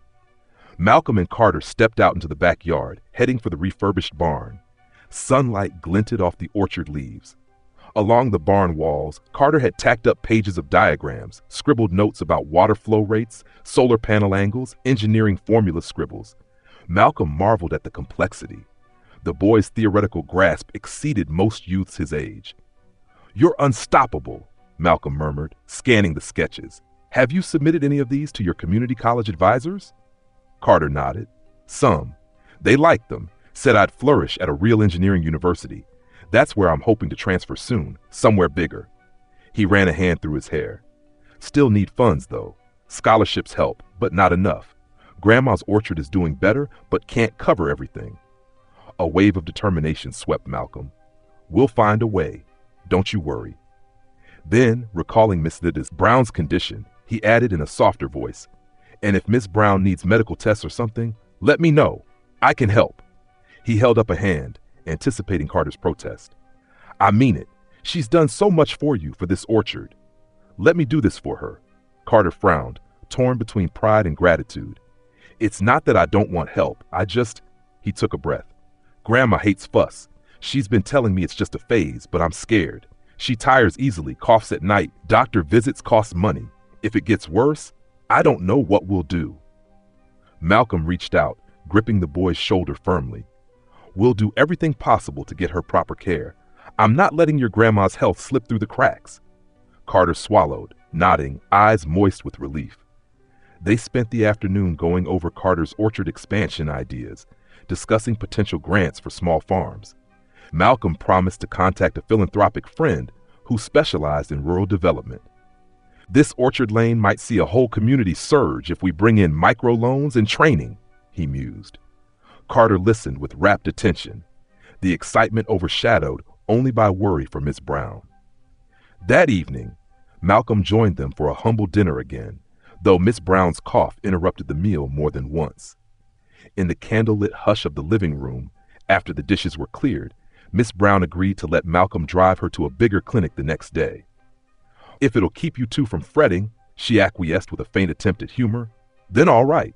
Malcolm and Carter stepped out into the backyard, heading for the refurbished barn. Sunlight glinted off the orchard leaves. Along the barn walls, Carter had tacked up pages of diagrams, scribbled notes about water flow rates, solar panel angles, engineering formula scribbles. Malcolm marveled at the complexity. The boy's theoretical grasp exceeded most youths his age. "You're unstoppable," Malcolm murmured, scanning the sketches. "Have you submitted any of these to your community college advisors?" Carter nodded. "Some. They liked them, said I'd flourish at a real engineering university. That's where I'm hoping to transfer soon, somewhere bigger." He ran a hand through his hair. "Still need funds, though. Scholarships help, but not enough. Grandma's orchard is doing better, but can't cover everything." A wave of determination swept Malcolm. "We'll find a way. Don't you worry." Then, recalling Miss Brown's condition, he added in a softer voice, "And if Miss Brown needs medical tests or something, let me know. I can help." He held up a hand, anticipating Carter's protest. "I mean it. She's done so much for you for this orchard. Let me do this for her." Carter frowned, torn between pride and gratitude. "It's not that I don't want help. He took a breath. "Grandma hates fuss. She's been telling me it's just a phase, but I'm scared. She tires easily, coughs at night. Doctor visits cost money. If it gets worse, I don't know what we'll do." Malcolm reached out, gripping the boy's shoulder firmly. "We'll do everything possible to get her proper care. I'm not letting your grandma's health slip through the cracks." Carter swallowed, nodding, eyes moist with relief. They spent the afternoon going over Carter's orchard expansion ideas, discussing potential grants for small farms. Malcolm promised to contact a philanthropic friend who specialized in rural development. "This orchard lane might see a whole community surge if we bring in microloans and training," he mused. Carter listened with rapt attention, the excitement overshadowed only by worry for Miss Brown. That evening, Malcolm joined them for a humble dinner again, though Miss Brown's cough interrupted the meal more than once. In the candlelit hush of the living room, after the dishes were cleared, Miss Brown agreed to let Malcolm drive her to a bigger clinic the next day. "If it'll keep you two from fretting," she acquiesced with a faint attempt at humor, "then all right."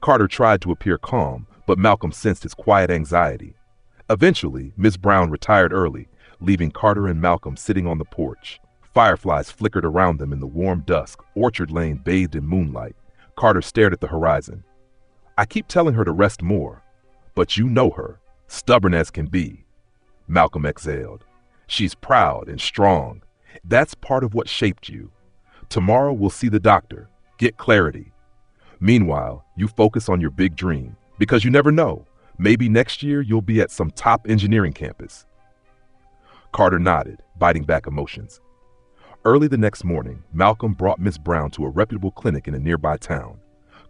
Carter tried to appear calm, but Malcolm sensed his quiet anxiety. Eventually, Miss Brown retired early, leaving Carter and Malcolm sitting on the porch. Fireflies flickered around them in the warm dusk, orchard lane bathed in moonlight. Carter stared at the horizon. "I keep telling her to rest more, but you know her, stubborn as can be." Malcolm exhaled. "She's proud and strong. That's part of what shaped you. Tomorrow we'll see the doctor, get clarity. Meanwhile, you focus on your big dream, because you never know. Maybe next year you'll be at some top engineering campus." Carter nodded, biting back emotions. Early the next morning, Malcolm brought Miss Brown to a reputable clinic in a nearby town.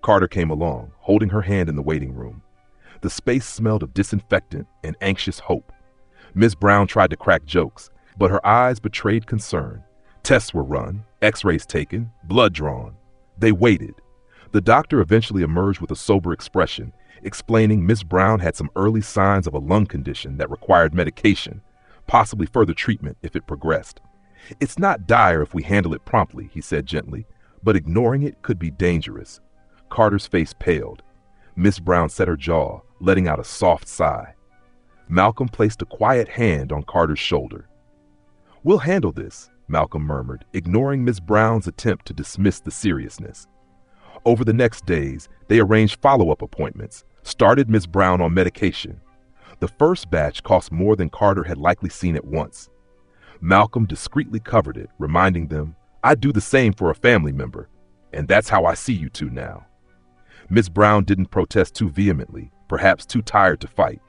Carter came along, holding her hand in the waiting room. The space smelled of disinfectant and anxious hope. Miss Brown tried to crack jokes, but her eyes betrayed concern. Tests were run, x-rays taken, blood drawn. They waited. The doctor eventually emerged with a sober expression, explaining Miss Brown had some early signs of a lung condition that required medication, possibly further treatment if it progressed. "It's not dire if we handle it promptly," he said gently, "but ignoring it could be dangerous." Carter's face paled. Miss Brown set her jaw, letting out a soft sigh. Malcolm placed a quiet hand on Carter's shoulder. "We'll handle this. Malcolm murmured, ignoring Miss Brown's attempt to dismiss the seriousness. Over the next days, they arranged follow-up appointments, started Miss Brown on medication. The first batch cost more than Carter had likely seen at once. Malcolm discreetly covered it, reminding them, "I'd do the same for a family member, and that's how I see you two now." Miss Brown didn't protest too vehemently, perhaps too tired to fight.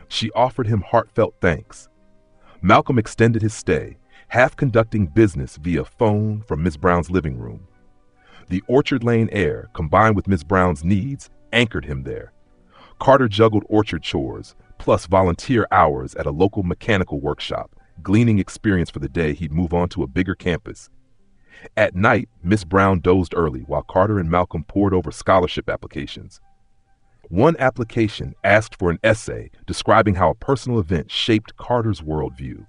She offered him heartfelt thanks. Malcolm extended his stay, half conducting business via phone from Miss Brown's living room. The Orchard Lane air, combined with Miss Brown's needs, anchored him there. Carter juggled orchard chores, plus volunteer hours at a local mechanical workshop, gleaning experience for the day he'd move on to a bigger campus. At night, Miss Brown dozed early while Carter and Malcolm pored over scholarship applications. One application asked for an essay describing how a personal event shaped Carter's worldview.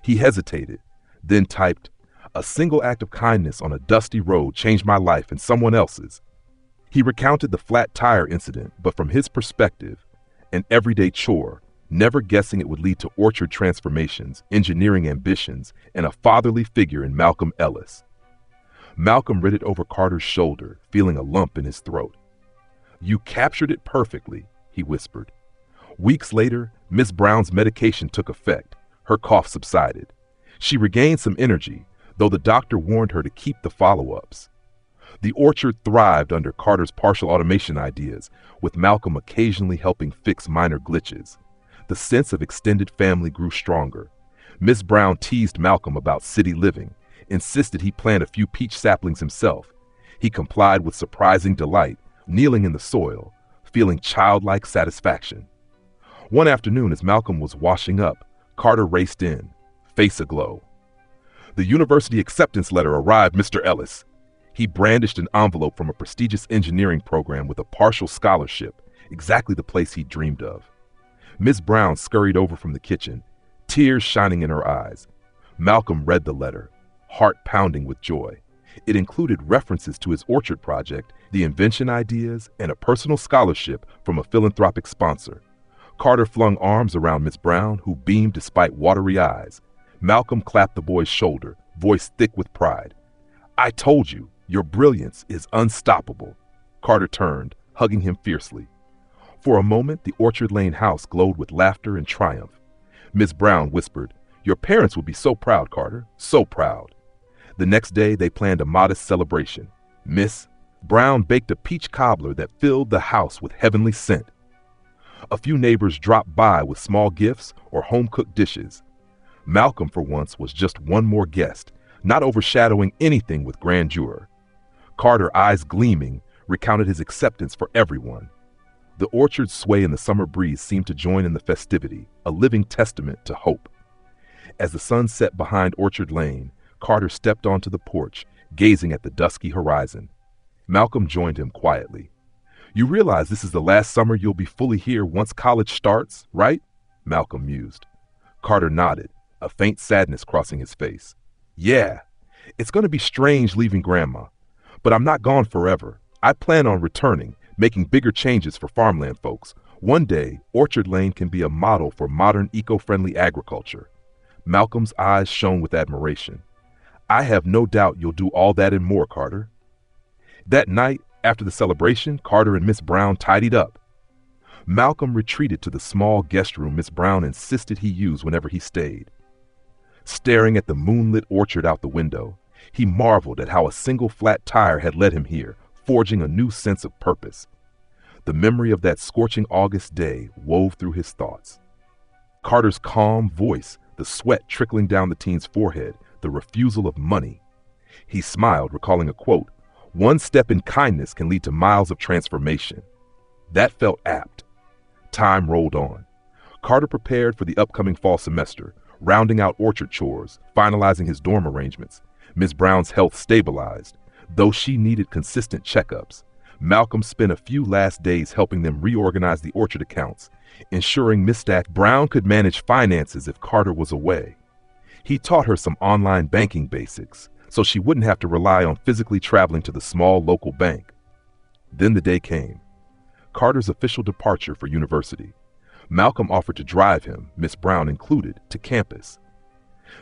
He hesitated, then typed, "A single act of kindness on a dusty road changed my life and someone else's." He recounted the flat tire incident, but from his perspective, an everyday chore, never guessing it would lead to orchard transformations, engineering ambitions, and a fatherly figure in Malcolm Ellis. Malcolm read it over Carter's shoulder, feeling a lump in his throat. "You captured it perfectly," he whispered. Weeks later, Miss Brown's medication took effect. Her cough subsided. She regained some energy, though the doctor warned her to keep the follow-ups. The orchard thrived under Carter's partial automation ideas, with Malcolm occasionally helping fix minor glitches. The sense of extended family grew stronger. Miss Brown teased Malcolm about city living, insisted he plant a few peach saplings himself. He complied with surprising delight, kneeling in the soil, feeling childlike satisfaction. One afternoon, as Malcolm was washing up, Carter raced in, face aglow. "The university acceptance letter arrived, Mr. Ellis." He brandished an envelope from a prestigious engineering program with a partial scholarship, exactly the place he'd dreamed of. Miss Brown scurried over from the kitchen, tears shining in her eyes. Malcolm read the letter, heart pounding with joy. It included references to his orchard project, the invention ideas, and a personal scholarship from a philanthropic sponsor. Carter flung arms around Miss Brown, who beamed despite watery eyes. Malcolm clapped the boy's shoulder, voice thick with pride. "I told you, your brilliance is unstoppable." Carter turned, hugging him fiercely. For a moment, the Orchard Lane house glowed with laughter and triumph. Miss Brown whispered, "Your parents would be so proud, Carter, so proud." The next day, they planned a modest celebration. Miss Brown baked a peach cobbler that filled the house with heavenly scent. A few neighbors dropped by with small gifts or home-cooked dishes. Malcolm, for once, was just one more guest, not overshadowing anything with grandeur. Carter, eyes gleaming, recounted his acceptance for everyone. The orchard's sway in the summer breeze seemed to join in the festivity, a living testament to hope. As the sun set behind Orchard Lane, Carter stepped onto the porch, gazing at the dusky horizon. Malcolm joined him quietly. "You realize this is the last summer you'll be fully here once college starts, right?" Malcolm mused. Carter nodded, a faint sadness crossing his face. "Yeah, it's going to be strange leaving Grandma, but I'm not gone forever. I plan on returning, making bigger changes for farmland folks. One day, Orchard Lane can be a model for modern eco-friendly agriculture." Malcolm's eyes shone with admiration. "I have no doubt you'll do all that and more, Carter." That night, after the celebration, Carter and Miss Brown tidied up. Malcolm retreated to the small guest room Miss Brown insisted he use whenever he stayed. Staring at the moonlit orchard out the window, he marveled at how a single flat tire had led him here, forging a new sense of purpose. The memory of that scorching August day wove through his thoughts. Carter's calm voice, the sweat trickling down the teen's forehead, the refusal of money. He smiled, recalling a quote, "One step in kindness can lead to miles of transformation." That felt apt. Time rolled on. Carter prepared for the upcoming fall semester, rounding out orchard chores, finalizing his dorm arrangements. Miss Brown's health stabilized, though she needed consistent checkups. Malcolm spent a few last days helping them reorganize the orchard accounts, ensuring Miss Brown could manage finances if Carter was away. He taught her some online banking basics, so she wouldn't have to rely on physically traveling to the small local bank. Then the day came. Carter's official departure for university. Malcolm offered to drive him, Miss Brown included, to campus.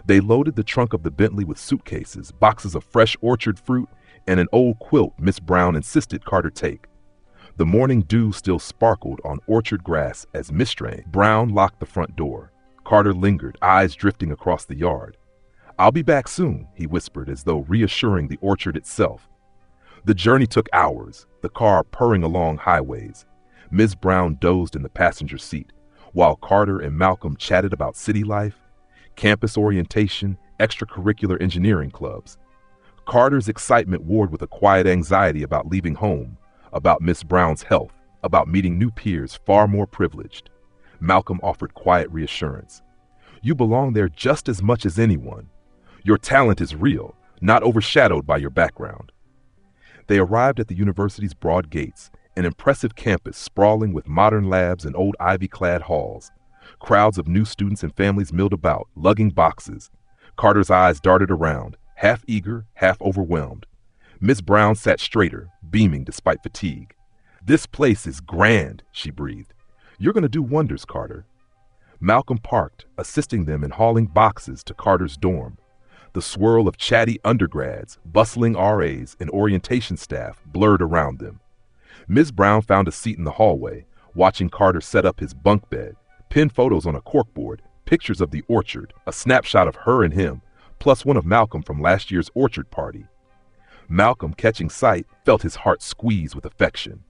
They loaded the trunk of the Bentley with suitcases, boxes of fresh orchard fruit, and an old quilt Miss Brown insisted Carter take. The morning dew still sparkled on orchard grass as Miss Brown locked the front door. Carter lingered, eyes drifting across the yard. "I'll be back soon," he whispered, as though reassuring the orchard itself. The journey took hours, the car purring along highways. Ms. Brown dozed in the passenger seat, while Carter and Malcolm chatted about city life, campus orientation, extracurricular engineering clubs. Carter's excitement warred with a quiet anxiety about leaving home, about Miss Brown's health, about meeting new peers far more privileged. Malcolm offered quiet reassurance. "You belong there just as much as anyone. Your talent is real, not overshadowed by your background." They arrived at the university's broad gates, an impressive campus sprawling with modern labs and old ivy-clad halls. Crowds of new students and families milled about, lugging boxes. Carter's eyes darted around, half eager, half overwhelmed. Miss Brown sat straighter, beaming despite fatigue. "This place is grand," she breathed. "You're going to do wonders, Carter." Malcolm parked, assisting them in hauling boxes to Carter's dorm. The swirl of chatty undergrads, bustling RAs, and orientation staff blurred around them. Ms. Brown found a seat in the hallway, watching Carter set up his bunk bed, pin photos on a corkboard, pictures of the orchard, a snapshot of her and him, plus one of Malcolm from last year's orchard party. Malcolm, catching sight, felt his heart squeeze with affection.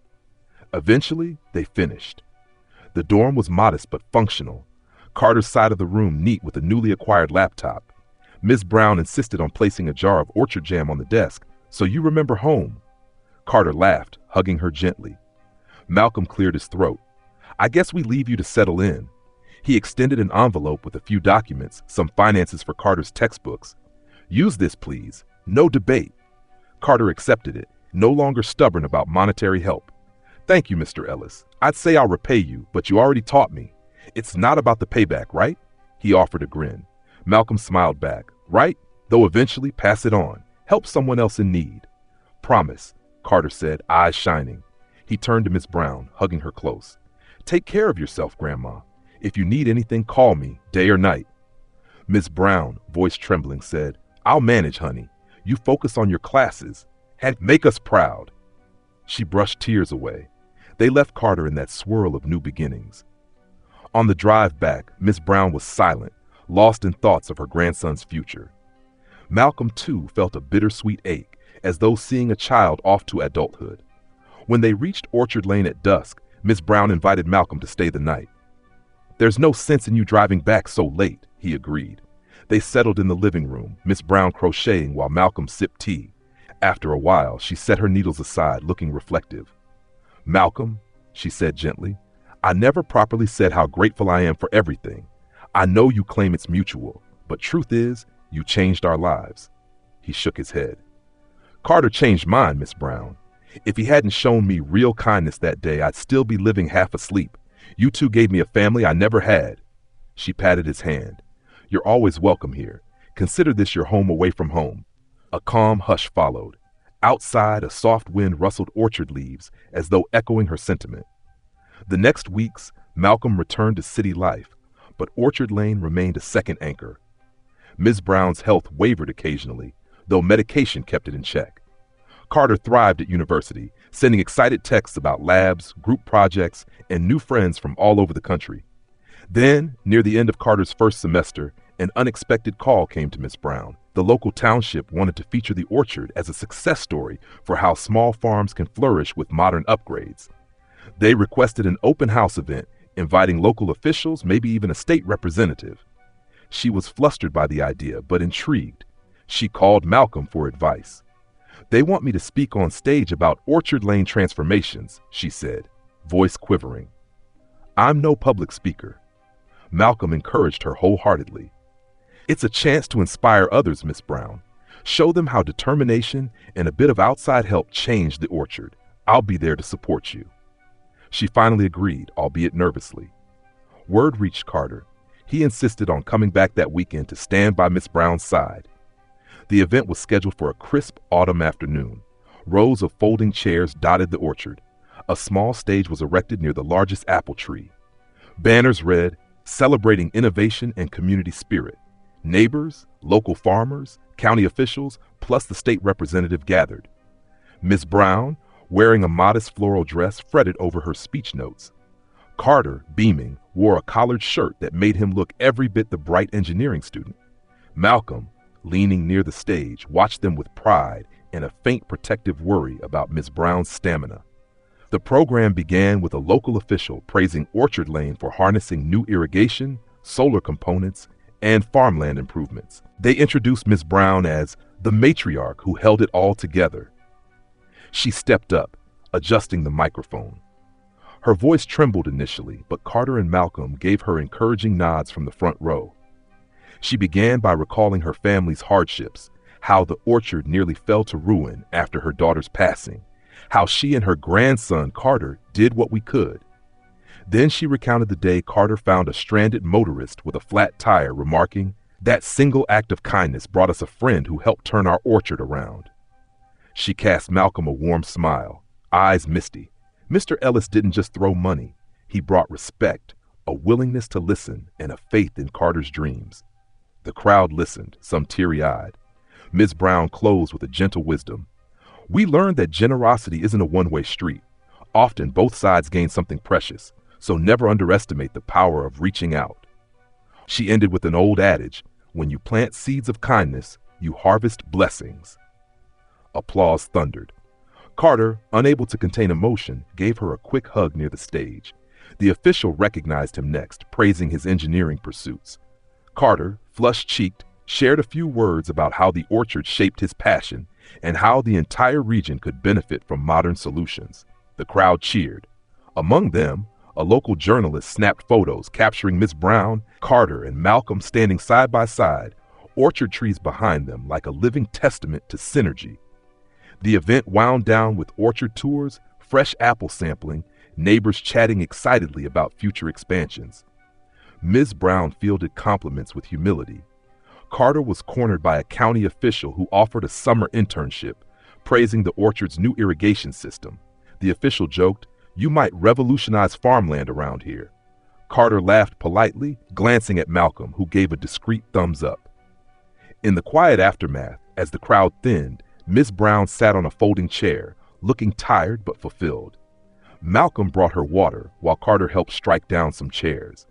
Eventually, they finished. The dorm was modest but functional. Carter's side of the room neat with a newly acquired laptop. Ms. Brown insisted on placing a jar of orchard jam on the desk, "So you remember home." Carter laughed, hugging her gently. Malcolm cleared his throat. "I guess we leave you to settle in." He extended an envelope with a few documents, some finances for Carter's textbooks. "Use this, please. No debate." Carter accepted it, no longer stubborn about monetary help. "Thank you, Mr. Ellis. I'd say I'll repay you, but you already taught me. It's not about the payback, right?" He offered a grin. Malcolm smiled back. "Right? Though eventually pass it on. Help someone else in need." "Promise," Carter said, eyes shining. He turned to Miss Brown, hugging her close. "Take care of yourself, Grandma. If you need anything, call me, day or night." Miss Brown, voice trembling, said, "I'll manage, honey. You focus on your classes and make us proud." She brushed tears away. They left Carter in that swirl of new beginnings. On the drive back, Miss Brown was silent, lost in thoughts of her grandson's future. Malcolm, too, felt a bittersweet ache, as though seeing a child off to adulthood. When they reached Orchard Lane at dusk, Miss Brown invited Malcolm to stay the night. "There's no sense in you driving back so late," he agreed. They settled in the living room, Miss Brown crocheting while Malcolm sipped tea. After a while, she set her needles aside, looking reflective. "Malcolm," she said gently, "I never properly said how grateful I am for everything. I know you claim it's mutual, but truth is, you changed our lives." He shook his head. "Carter changed mine, Miss Brown. If he hadn't shown me real kindness that day, I'd still be living half asleep. You two gave me a family I never had." She patted his hand. "You're always welcome here. Consider this your home away from home." A calm hush followed. Outside, a soft wind rustled orchard leaves, as though echoing her sentiment. The next weeks, Malcolm returned to city life, but Orchard Lane remained a second anchor. Ms. Brown's health wavered occasionally, though medication kept it in check. Carter thrived at university, sending excited texts about labs, group projects, and new friends from all over the country. Then, near the end of Carter's first semester, an unexpected call came to Miss Brown. The local township wanted to feature the orchard as a success story for how small farms can flourish with modern upgrades. They requested an open house event, inviting local officials, maybe even a state representative. She was flustered by the idea, but intrigued. She called Malcolm for advice. "They want me to speak on stage about Orchard Lane transformations," she said, voice quivering. "I'm no public speaker." Malcolm encouraged her wholeheartedly. "It's a chance to inspire others, Miss Brown. Show them how determination and a bit of outside help changed the orchard. I'll be there to support you." She finally agreed, albeit nervously. Word reached Carter. He insisted on coming back that weekend to stand by Miss Brown's side. The event was scheduled for a crisp autumn afternoon. Rows of folding chairs dotted the orchard. A small stage was erected near the largest apple tree. Banners read, "Celebrating Innovation and Community Spirit." Neighbors, local farmers, county officials, plus the state representative gathered. Miss Brown, wearing a modest floral dress, fretted over her speech notes. Carter, beaming, wore a collared shirt that made him look every bit the bright engineering student. Malcolm, leaning near the stage, watched them with pride and a faint protective worry about Miss Brown's stamina. The program began with a local official praising Orchard Lane for harnessing new irrigation, solar components, and farmland improvements. They introduced Miss Brown as the matriarch who held it all together. She stepped up, adjusting the microphone. Her voice trembled initially, but Carter and Malcolm gave her encouraging nods from the front row. She began by recalling her family's hardships, how the orchard nearly fell to ruin after her daughter's passing, how she and her grandson Carter did what we could. Then she recounted the day Carter found a stranded motorist with a flat tire, remarking, "That single act of kindness brought us a friend who helped turn our orchard around." She cast Malcolm a warm smile, eyes misty. Mr. Ellis didn't just throw money. He brought respect, a willingness to listen, and a faith in Carter's dreams. The crowd listened, some teary-eyed. Ms. Brown closed with a gentle wisdom. "We learned that generosity isn't a one-way street. Often both sides gain something precious, so never underestimate the power of reaching out." She ended with an old adage, "When you plant seeds of kindness, you harvest blessings." Applause thundered. Carter, unable to contain emotion, gave her a quick hug near the stage. The official recognized him next, praising his engineering pursuits. Carter, flush-cheeked, shared a few words about how the orchard shaped his passion and how the entire region could benefit from modern solutions. The crowd cheered. Among them, a local journalist snapped photos capturing Miss Brown, Carter, and Malcolm standing side by side, orchard trees behind them like a living testament to synergy. The event wound down with orchard tours, fresh apple sampling, neighbors chatting excitedly about future expansions. Ms. Brown fielded compliments with humility. Carter was cornered by a county official who offered a summer internship, praising the orchard's new irrigation system. The official joked, "You might revolutionize farmland around here." Carter laughed politely, glancing at Malcolm, who gave a discreet thumbs up. In the quiet aftermath, as the crowd thinned, Miss Brown sat on a folding chair, looking tired but fulfilled. Malcolm brought her water while Carter helped strike down some chairs.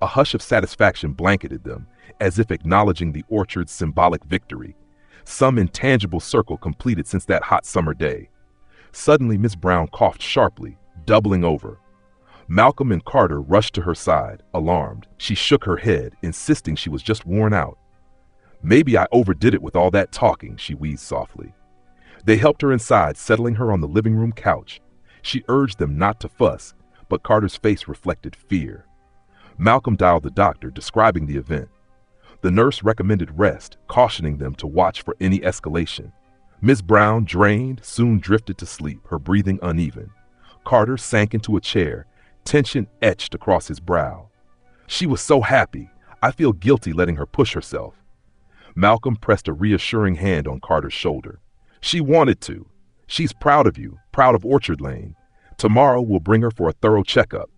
A hush of satisfaction blanketed them, as if acknowledging the orchard's symbolic victory, some intangible circle completed since that hot summer day. Suddenly, Miss Brown coughed sharply, doubling over. Malcolm and Carter rushed to her side, alarmed. She shook her head, insisting she was just worn out. "Maybe I overdid it with all that talking," she wheezed softly. They helped her inside, settling her on the living room couch. She urged them not to fuss, but Carter's face reflected fear. Malcolm dialed the doctor, describing the event. The nurse recommended rest, cautioning them to watch for any escalation. Ms. Brown, drained, soon drifted to sleep, her breathing uneven. Carter sank into a chair, tension etched across his brow. "She was so happy. I feel guilty letting her push herself." Malcolm pressed a reassuring hand on Carter's shoulder. "She wanted to. She's proud of you, proud of Orchard Lane. Tomorrow we'll bring her for a thorough checkup."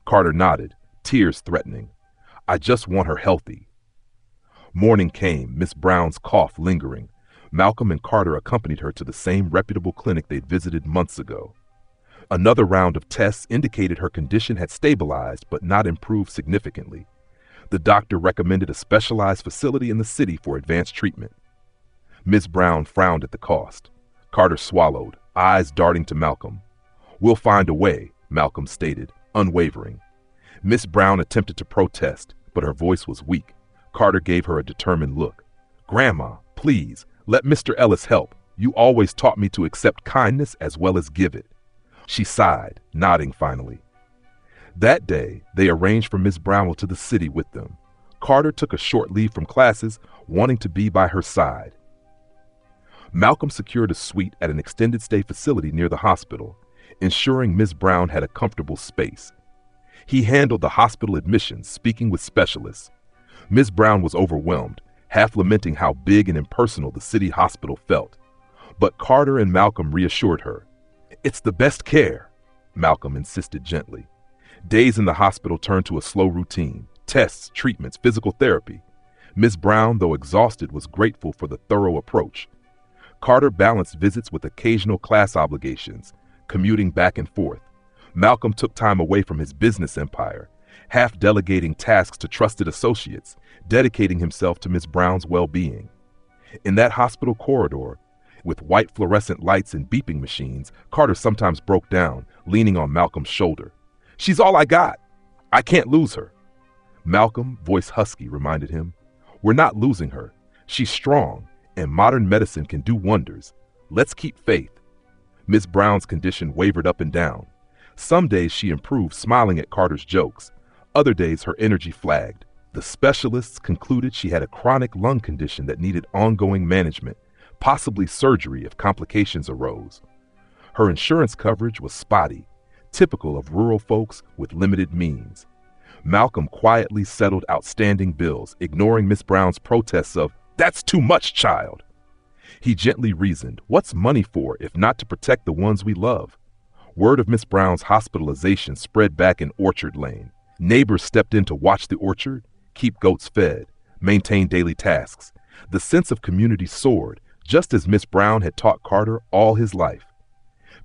Carter nodded, tears threatening. "I just want her healthy." Morning came, Miss Brown's cough lingering. Malcolm and Carter accompanied her to the same reputable clinic they'd visited months ago. Another round of tests indicated her condition had stabilized but not improved significantly. The doctor recommended a specialized facility in the city for advanced treatment. Ms. Brown frowned at the cost. Carter swallowed, eyes darting to Malcolm. "We'll find a way," Malcolm stated, unwavering. Miss Brown attempted to protest, but her voice was weak. Carter gave her a determined look. "Grandma, please, let Mr. Ellis help. You always taught me to accept kindness as well as give it." She sighed, nodding finally. That day, they arranged for Miss Brownell to the city with them. Carter took a short leave from classes, wanting to be by her side. Malcolm secured a suite at an extended stay facility near the hospital, ensuring Ms. Brown had a comfortable space. He handled the hospital admissions, speaking with specialists. Ms. Brown was overwhelmed, half lamenting how big and impersonal the city hospital felt. But Carter and Malcolm reassured her. "It's the best care," Malcolm insisted gently. Days in the hospital turned to a slow routine: tests, treatments, physical therapy. Miss Brown, though exhausted, was grateful for the thorough approach. Carter balanced visits with occasional class obligations, commuting back and forth. Malcolm took time away from his business empire, half delegating tasks to trusted associates, dedicating himself to Miss Brown's well-being. In that hospital corridor, with white fluorescent lights and beeping machines, Carter sometimes broke down, leaning on Malcolm's shoulder. "She's all I got. I can't lose her." Malcolm, voice husky, reminded him, "We're not losing her. She's strong, and modern medicine can do wonders. Let's keep faith." Miss Brown's condition wavered up and down. Some days she improved, smiling at Carter's jokes. Other days her energy flagged. The specialists concluded she had a chronic lung condition that needed ongoing management, possibly surgery if complications arose. Her insurance coverage was spotty, typical of rural folks with limited means. Malcolm quietly settled outstanding bills, ignoring Miss Brown's protests of, "That's too much, child." He gently reasoned, what's money for if not to protect the ones we love? Word of Miss Brown's hospitalization spread back in Orchard Lane. Neighbors stepped in to watch the orchard, keep goats fed, maintain daily tasks. The sense of community soared, just as Miss Brown had taught Carter all his life.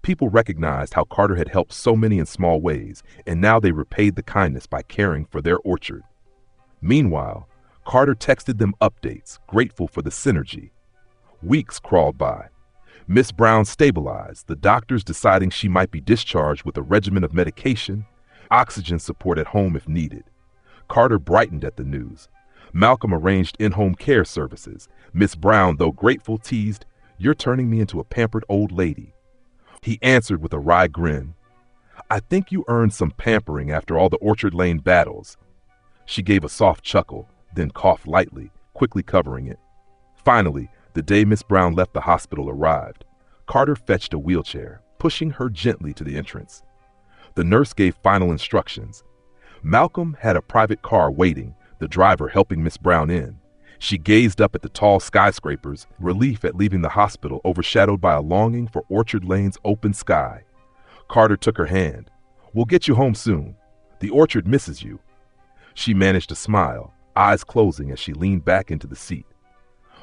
People recognized how Carter had helped so many in small ways, and now they repaid the kindness by caring for their orchard. Meanwhile, Carter texted them updates, grateful for the synergy. Weeks crawled by. Miss Brown stabilized, the doctors deciding she might be discharged with a regimen of medication, oxygen support at home if needed. Carter brightened at the news. Malcolm arranged in-home care services. Miss Brown, though grateful, teased, "You're turning me into a pampered old lady." He answered with a wry grin, "I think you earned some pampering after all the Orchard Lane battles." She gave a soft chuckle, then coughed lightly, quickly covering it. Finally, the day Miss Brown left the hospital arrived. Carter fetched a wheelchair, pushing her gently to the entrance. The nurse gave final instructions. Malcolm had a private car waiting, the driver helping Miss Brown in. She gazed up at the tall skyscrapers, relief at leaving the hospital overshadowed by a longing for Orchard Lane's open sky. Carter took her hand. "We'll get you home soon. The orchard misses you." She managed a smile, eyes closing as she leaned back into the seat.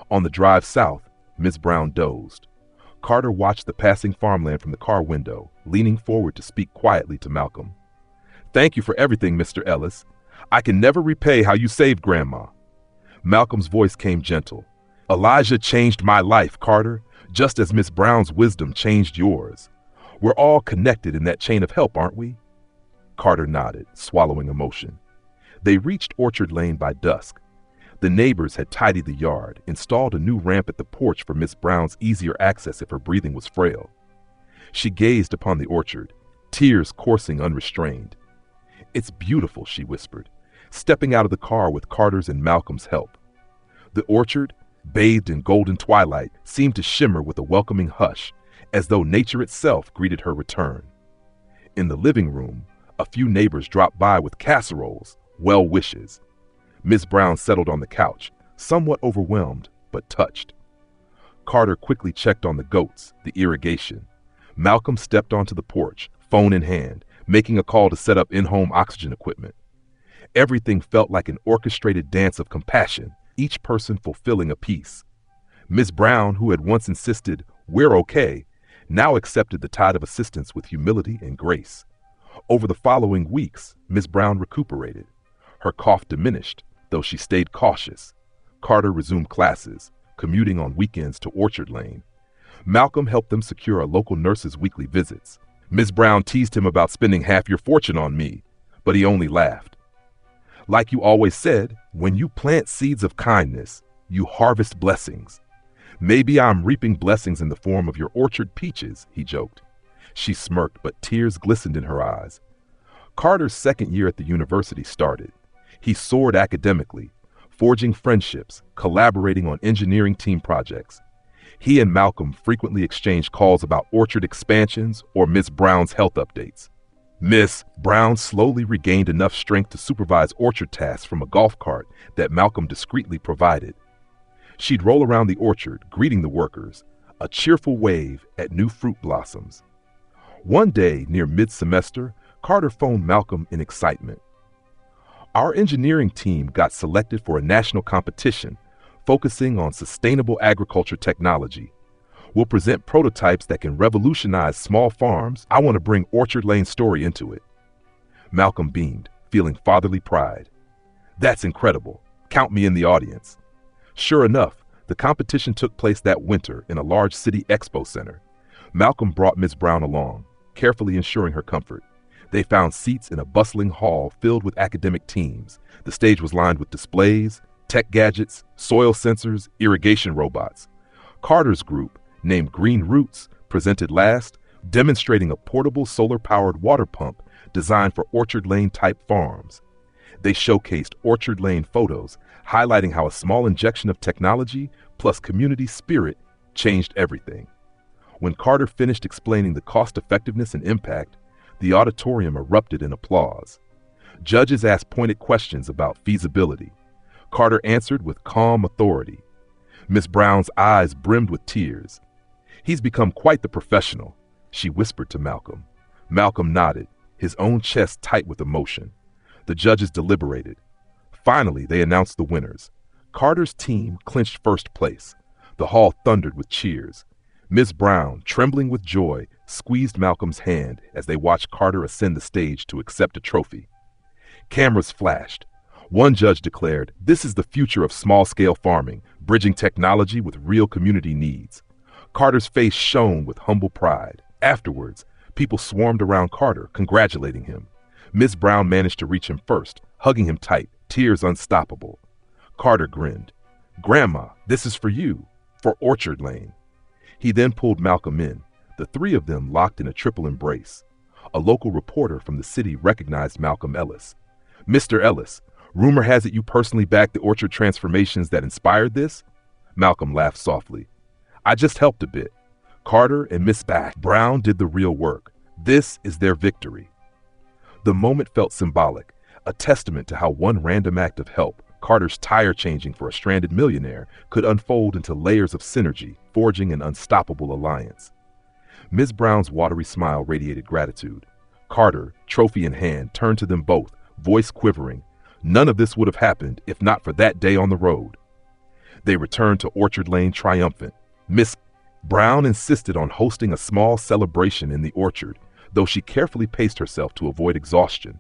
On the drive south, Miss Brown dozed. Carter watched the passing farmland from the car window, leaning forward to speak quietly to Malcolm. "Thank you for everything, Mr. Ellis. I can never repay how you saved Grandma." Malcolm's voice came gentle. "Elijah changed my life, Carter, just as Miss Brown's wisdom changed yours. We're all connected in that chain of help, aren't we?" Carter nodded, swallowing emotion. They reached Orchard Lane by dusk. The neighbors had tidied the yard, installed a new ramp at the porch for Miss Brown's easier access if her breathing was frail. She gazed upon the orchard, tears coursing unrestrained. "It's beautiful," she whispered, stepping out of the car with Carter's and Malcolm's help. The orchard, bathed in golden twilight, seemed to shimmer with a welcoming hush, as though nature itself greeted her return. In the living room, a few neighbors dropped by with casseroles, well wishes. Miss Brown settled on the couch, somewhat overwhelmed, but touched. Carter quickly checked on the goats, the irrigation. Malcolm stepped onto the porch, phone in hand, making a call to set up in-home oxygen equipment. Everything felt like an orchestrated dance of compassion, each person fulfilling a piece. Miss Brown, who had once insisted, "We're okay," now accepted the tide of assistance with humility and grace. Over the following weeks, Miss Brown recuperated. Her cough diminished, though she stayed cautious. Carter resumed classes, commuting on weekends to Orchard Lane. Malcolm helped them secure a local nurse's weekly visits. Miss Brown teased him about spending half your fortune on me, but he only laughed. "Like you always said, when you plant seeds of kindness, you harvest blessings. Maybe I'm reaping blessings in the form of your orchard peaches," he joked. She smirked, but tears glistened in her eyes. Carter's second year at the university started. He soared academically, forging friendships, collaborating on engineering team projects. He and Malcolm frequently exchanged calls about orchard expansions or Miss Brown's health updates. Miss Brown slowly regained enough strength to supervise orchard tasks from a golf cart that Malcolm discreetly provided. She'd roll around the orchard, greeting the workers, a cheerful wave at new fruit blossoms. One day, near mid-semester, Carter phoned Malcolm in excitement. Our engineering team got selected for a national competition focusing on sustainable agriculture technology. We'll present prototypes that can revolutionize small farms. I want to bring Orchard Lane's story into it. Malcolm beamed, feeling fatherly pride. That's incredible. Count me in the audience. Sure enough, the competition took place that winter in a large city expo center. Malcolm brought Miss Brown along, carefully ensuring her comfort. They found seats in a bustling hall filled with academic teams. The stage was lined with displays, tech gadgets, soil sensors, irrigation robots. Carter's group, named Green Roots, presented last, demonstrating a portable solar-powered water pump designed for Orchard Lane-type farms. They showcased Orchard Lane photos, highlighting how a small injection of technology plus community spirit changed everything. When Carter finished explaining the cost-effectiveness and impact, the auditorium erupted in applause. Judges asked pointed questions about feasibility. Carter answered with calm authority. Miss Brown's eyes brimmed with tears. He's become quite the professional, she whispered to Malcolm. Malcolm nodded, his own chest tight with emotion. The judges deliberated. Finally, they announced the winners. Carter's team clinched first place. The hall thundered with cheers. Miss Brown, trembling with joy, squeezed Malcolm's hand as they watched Carter ascend the stage to accept a trophy. Cameras flashed. One judge declared, "This is the future of small-scale farming, bridging technology with real community needs." Carter's face shone with humble pride. Afterwards, people swarmed around Carter, congratulating him. Miss Brown managed to reach him first, hugging him tight, tears unstoppable. Carter grinned. "Grandma, this is for you, for Orchard Lane." He then pulled Malcolm in. The three of them locked in a triple embrace. A local reporter from the city recognized Malcolm Ellis. "Mr. Ellis, rumor has it you personally backed the orchard transformations that inspired this?" Malcolm laughed softly. "I just helped a bit. Carter and Miss Brown did the real work. This is their victory." The moment felt symbolic, a testament to how one random act of help, Carter's tire changing for a stranded millionaire, could unfold into layers of synergy, forging an unstoppable alliance. Ms. Brown's watery smile radiated gratitude. Carter, trophy in hand, turned to them both, voice quivering. None of this would have happened if not for that day on the road. They returned to Orchard Lane triumphant. Miss Brown insisted on hosting a small celebration in the orchard, though she carefully paced herself to avoid exhaustion.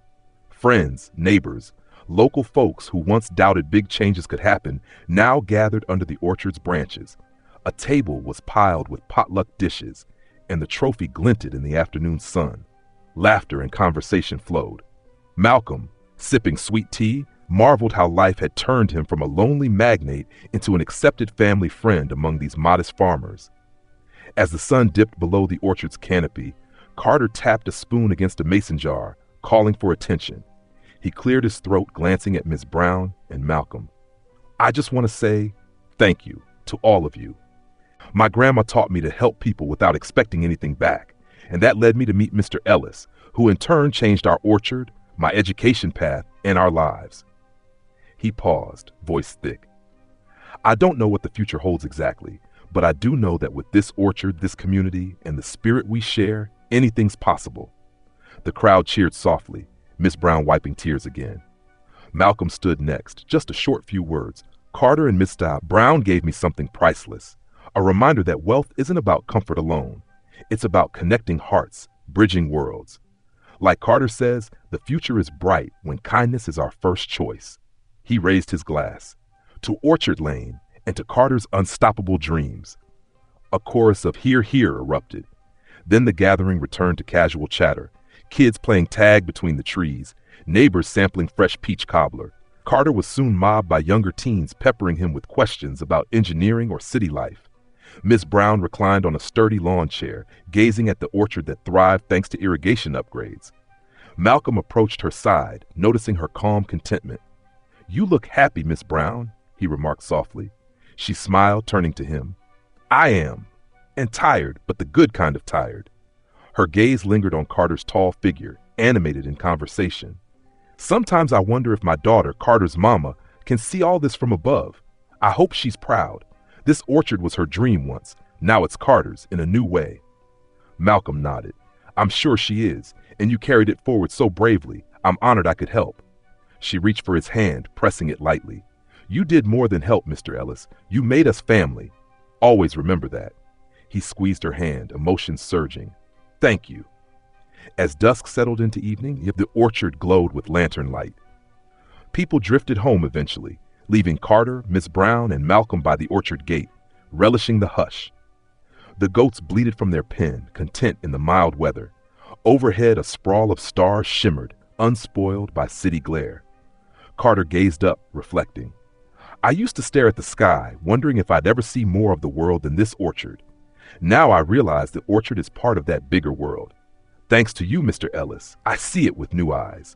Friends, neighbors, local folks who once doubted big changes could happen now gathered under the orchard's branches. A table was piled with potluck dishes, and the trophy glinted in the afternoon sun. Laughter and conversation flowed. Malcolm, sipping sweet tea, marveled how life had turned him from a lonely magnate into an accepted family friend among these modest farmers. As the sun dipped below the orchard's canopy, Carter tapped a spoon against a mason jar, calling for attention. He cleared his throat, glancing at Miss Brown and Malcolm. "I just want to say thank you to all of you. My grandma taught me to help people without expecting anything back, and that led me to meet Mr. Ellis, who in turn changed our orchard, my education path, and our lives." He paused, voice thick. "I don't know what the future holds exactly, but I do know that with this orchard, this community, and the spirit we share, anything's possible." The crowd cheered softly, Miss Brown wiping tears again. Malcolm stood next, just a short few words. "Carter and Miss Brown gave me something priceless, a reminder that wealth isn't about comfort alone. It's about connecting hearts, bridging worlds. Like Carter says, the future is bright when kindness is our first choice." He raised his glass. "To Orchard Lane and to Carter's unstoppable dreams." A chorus of "hear, hear" erupted. Then the gathering returned to casual chatter. Kids playing tag between the trees, neighbors sampling fresh peach cobbler. Carter was soon mobbed by younger teens peppering him with questions about engineering or city life. Miss Brown reclined on a sturdy lawn chair, gazing at the orchard that thrived thanks to irrigation upgrades. Malcolm approached her side, noticing her calm contentment. "You look happy, Miss Brown," he remarked softly. She smiled, turning to him. "I am, and tired, but the good kind of tired." Her gaze lingered on Carter's tall figure, animated in conversation. "Sometimes I wonder if my daughter, Carter's mama, can see all this from above. I hope she's proud. This orchard was her dream once. Now it's Carter's in a new way." Malcolm nodded. "I'm sure she is, and you carried it forward so bravely. I'm honored I could help." She reached for his hand, pressing it lightly. You did more than help, Mr. Ellis. You made us family. Always remember that. He squeezed her hand, emotions surging. Thank you. As dusk settled into evening, the orchard glowed with lantern light. People drifted home eventually, leaving Carter, Miss Brown, and Malcolm by the orchard gate, relishing the hush. The goats bleated from their pen, content in the mild weather. Overhead, a sprawl of stars shimmered, unspoiled by city glare. Carter gazed up, reflecting. I used to stare at the sky, wondering if I'd ever see more of the world than this orchard. Now I realize the orchard is part of that bigger world. Thanks to you, Mr. Ellis, I see it with new eyes.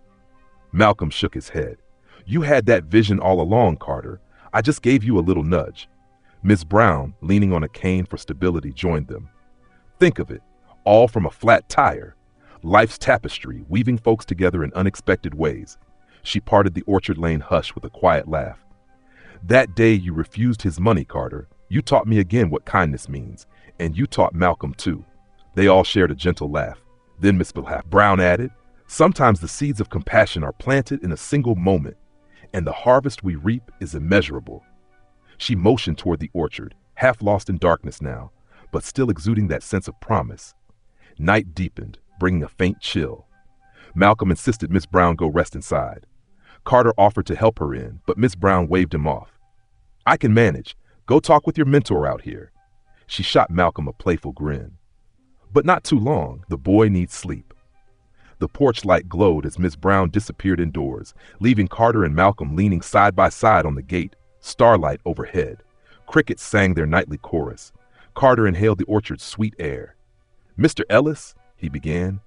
Malcolm shook his head. You had that vision all along, Carter. I just gave you a little nudge. Miss Brown, leaning on a cane for stability, joined them. Think of it, all from a flat tire. Life's tapestry, weaving folks together in unexpected ways. She parted the orchard lane hush with a quiet laugh. That day you refused his money, Carter. You taught me again what kindness means, and you taught Malcolm too. They all shared a gentle laugh. Then Miss Brown added, sometimes the seeds of compassion are planted in a single moment, and the harvest we reap is immeasurable. She motioned toward the orchard, half lost in darkness now, but still exuding that sense of promise. Night deepened, bringing a faint chill. Malcolm insisted Miss Brown go rest inside. Carter offered to help her in, but Miss Brown waved him off. I can manage. Go talk with your mentor out here. She shot Malcolm a playful grin. But not too long. The boy needs sleep. The porch light glowed as Miss Brown disappeared indoors, leaving Carter and Malcolm leaning side by side on the gate, starlight overhead. Crickets sang their nightly chorus. Carter inhaled the orchard's sweet air. Mr. Ellis, he began,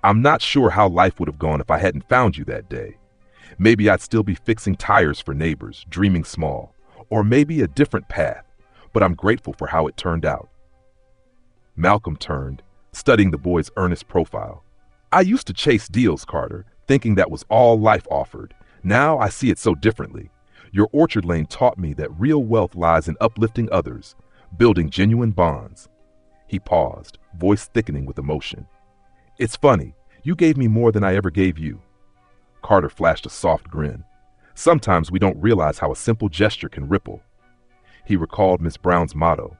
I'm not sure how life would have gone if I hadn't found you that day. Maybe I'd still be fixing tires for neighbors, dreaming small, or maybe a different path, but I'm grateful for how it turned out. Malcolm turned, studying the boy's earnest profile. I used to chase deals, Carter, thinking that was all life offered. Now I see it so differently. Your orchard lane taught me that real wealth lies in uplifting others, building genuine bonds. He paused, voice thickening with emotion. It's funny, you gave me more than I ever gave you. Carter flashed a soft grin. Sometimes we don't realize how a simple gesture can ripple. He recalled Miss Brown's motto,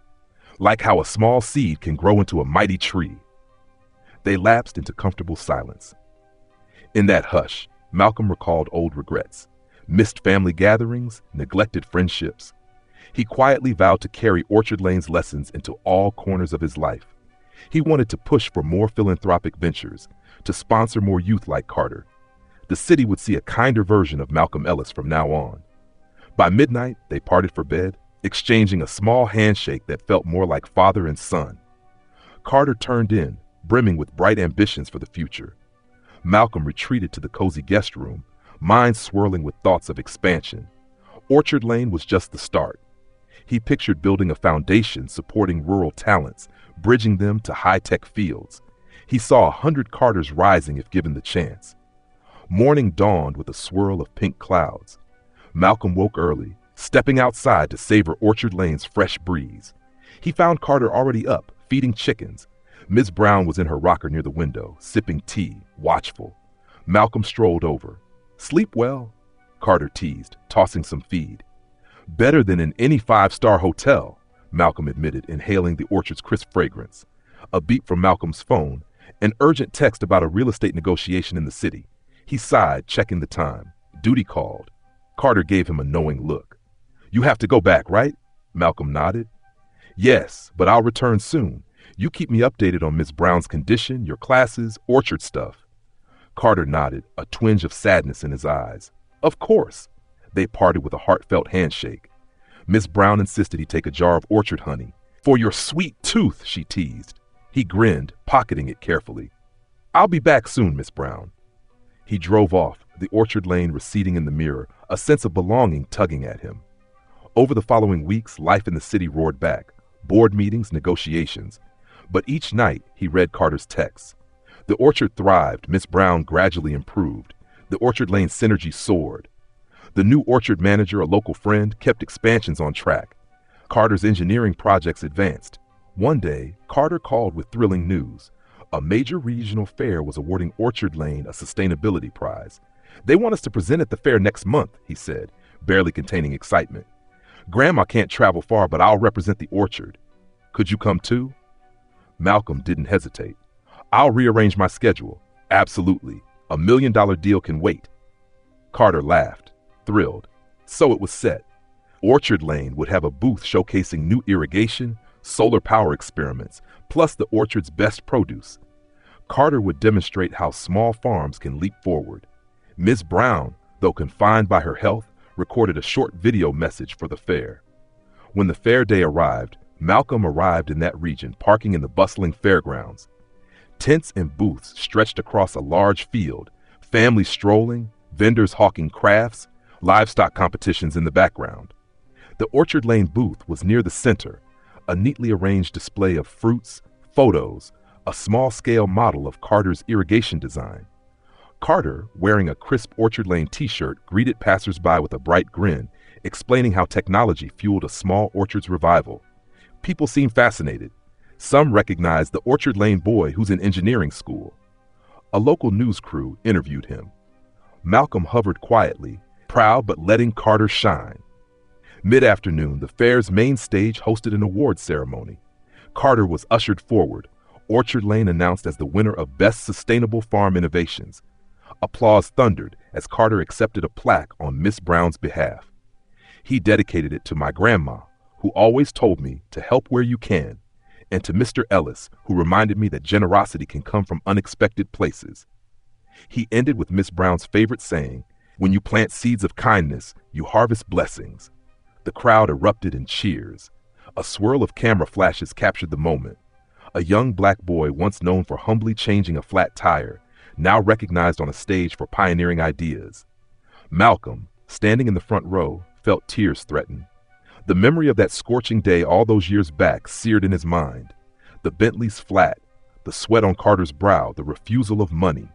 like how a small seed can grow into a mighty tree. They lapsed into comfortable silence. In that hush, Malcolm recalled old regrets, missed family gatherings, neglected friendships. He quietly vowed to carry Orchard Lane's lessons into all corners of his life. He wanted to push for more philanthropic ventures, to sponsor more youth like Carter. The city would see a kinder version of Malcolm Ellis from now on. By midnight, they parted for bed, exchanging a small handshake that felt more like father and son. Carter turned in, brimming with bright ambitions for the future. Malcolm retreated to the cozy guest room, mind swirling with thoughts of expansion. Orchard Lane was just the start. He pictured building a foundation supporting rural talents, bridging them to high-tech fields. He saw 100 Carters rising if given the chance. Morning dawned with a swirl of pink clouds. Malcolm woke early, stepping outside to savor Orchard Lane's fresh breeze. He found Carter already up, feeding chickens. Miss Brown was in her rocker near the window, sipping tea, watchful. Malcolm strolled over. Sleep well? Carter teased, tossing some feed. Better than in any five-star hotel, Malcolm admitted, inhaling the orchard's crisp fragrance. A beep from Malcolm's phone, an urgent text about a real estate negotiation in the city. He sighed, checking the time. Duty called. Carter gave him a knowing look. You have to go back, right? Malcolm nodded. Yes, but I'll return soon. You keep me updated on Miss Brown's condition, your classes, orchard stuff. Carter nodded, a twinge of sadness in his eyes. Of course. They parted with a heartfelt handshake. Miss Brown insisted he take a jar of orchard honey. For your sweet tooth, she teased. He grinned, pocketing it carefully. I'll be back soon, Miss Brown. He drove off, the orchard lane receding in the mirror, a sense of belonging tugging at him. Over the following weeks, life in the city roared back, board meetings, negotiations. But each night, he read Carter's texts. The orchard thrived, Miss Brown gradually improved. The orchard lane synergy soared. The new orchard manager, a local friend, kept expansions on track. Carter's engineering projects advanced. One day, Carter called with thrilling news. A major regional fair was awarding Orchard Lane a sustainability prize. They want us to present at the fair next month, he said, barely containing excitement. Grandma can't travel far, but I'll represent the orchard. Could you come too? Malcolm didn't hesitate. I'll rearrange my schedule. Absolutely. $1 million deal can wait. Carter laughed, thrilled. So it was set. Orchard Lane would have a booth showcasing new irrigation, solar power experiments, plus the orchard's best produce. Carter would demonstrate how small farms can leap forward. Ms. Brown, though confined by her health, recorded a short video message for the fair. When the fair day arrived, Malcolm arrived in that region, parking in the bustling fairgrounds. Tents and booths stretched across a large field, families strolling, vendors hawking crafts, livestock competitions in the background. The Orchard Lane booth was near the center, a neatly arranged display of fruits, photos, a small-scale model of Carter's irrigation design. Carter, wearing a crisp Orchard Lane t-shirt, greeted passersby with a bright grin, explaining how technology fueled a small orchard's revival. People seemed fascinated. Some recognized the Orchard Lane boy who's in engineering school. A local news crew interviewed him. Malcolm hovered quietly, proud but letting Carter shine. Mid-afternoon, the fair's main stage hosted an awards ceremony. Carter was ushered forward, Orchard Lane announced as the winner of Best Sustainable Farm Innovations. Applause thundered as Carter accepted a plaque on Miss Brown's behalf. He dedicated it to my grandma, who always told me to help where you can, and to Mr. Ellis, who reminded me that generosity can come from unexpected places. He ended with Miss Brown's favorite saying, "When you plant seeds of kindness, you harvest blessings." The crowd erupted in cheers. A swirl of camera flashes captured the moment. A young black boy once known for humbly changing a flat tire, now recognized on a stage for pioneering ideas. Malcolm, standing in the front row, felt tears threaten. The memory of that scorching day all those years back seared in his mind. The Bentley's flat, the sweat on Carter's brow, the refusal of money.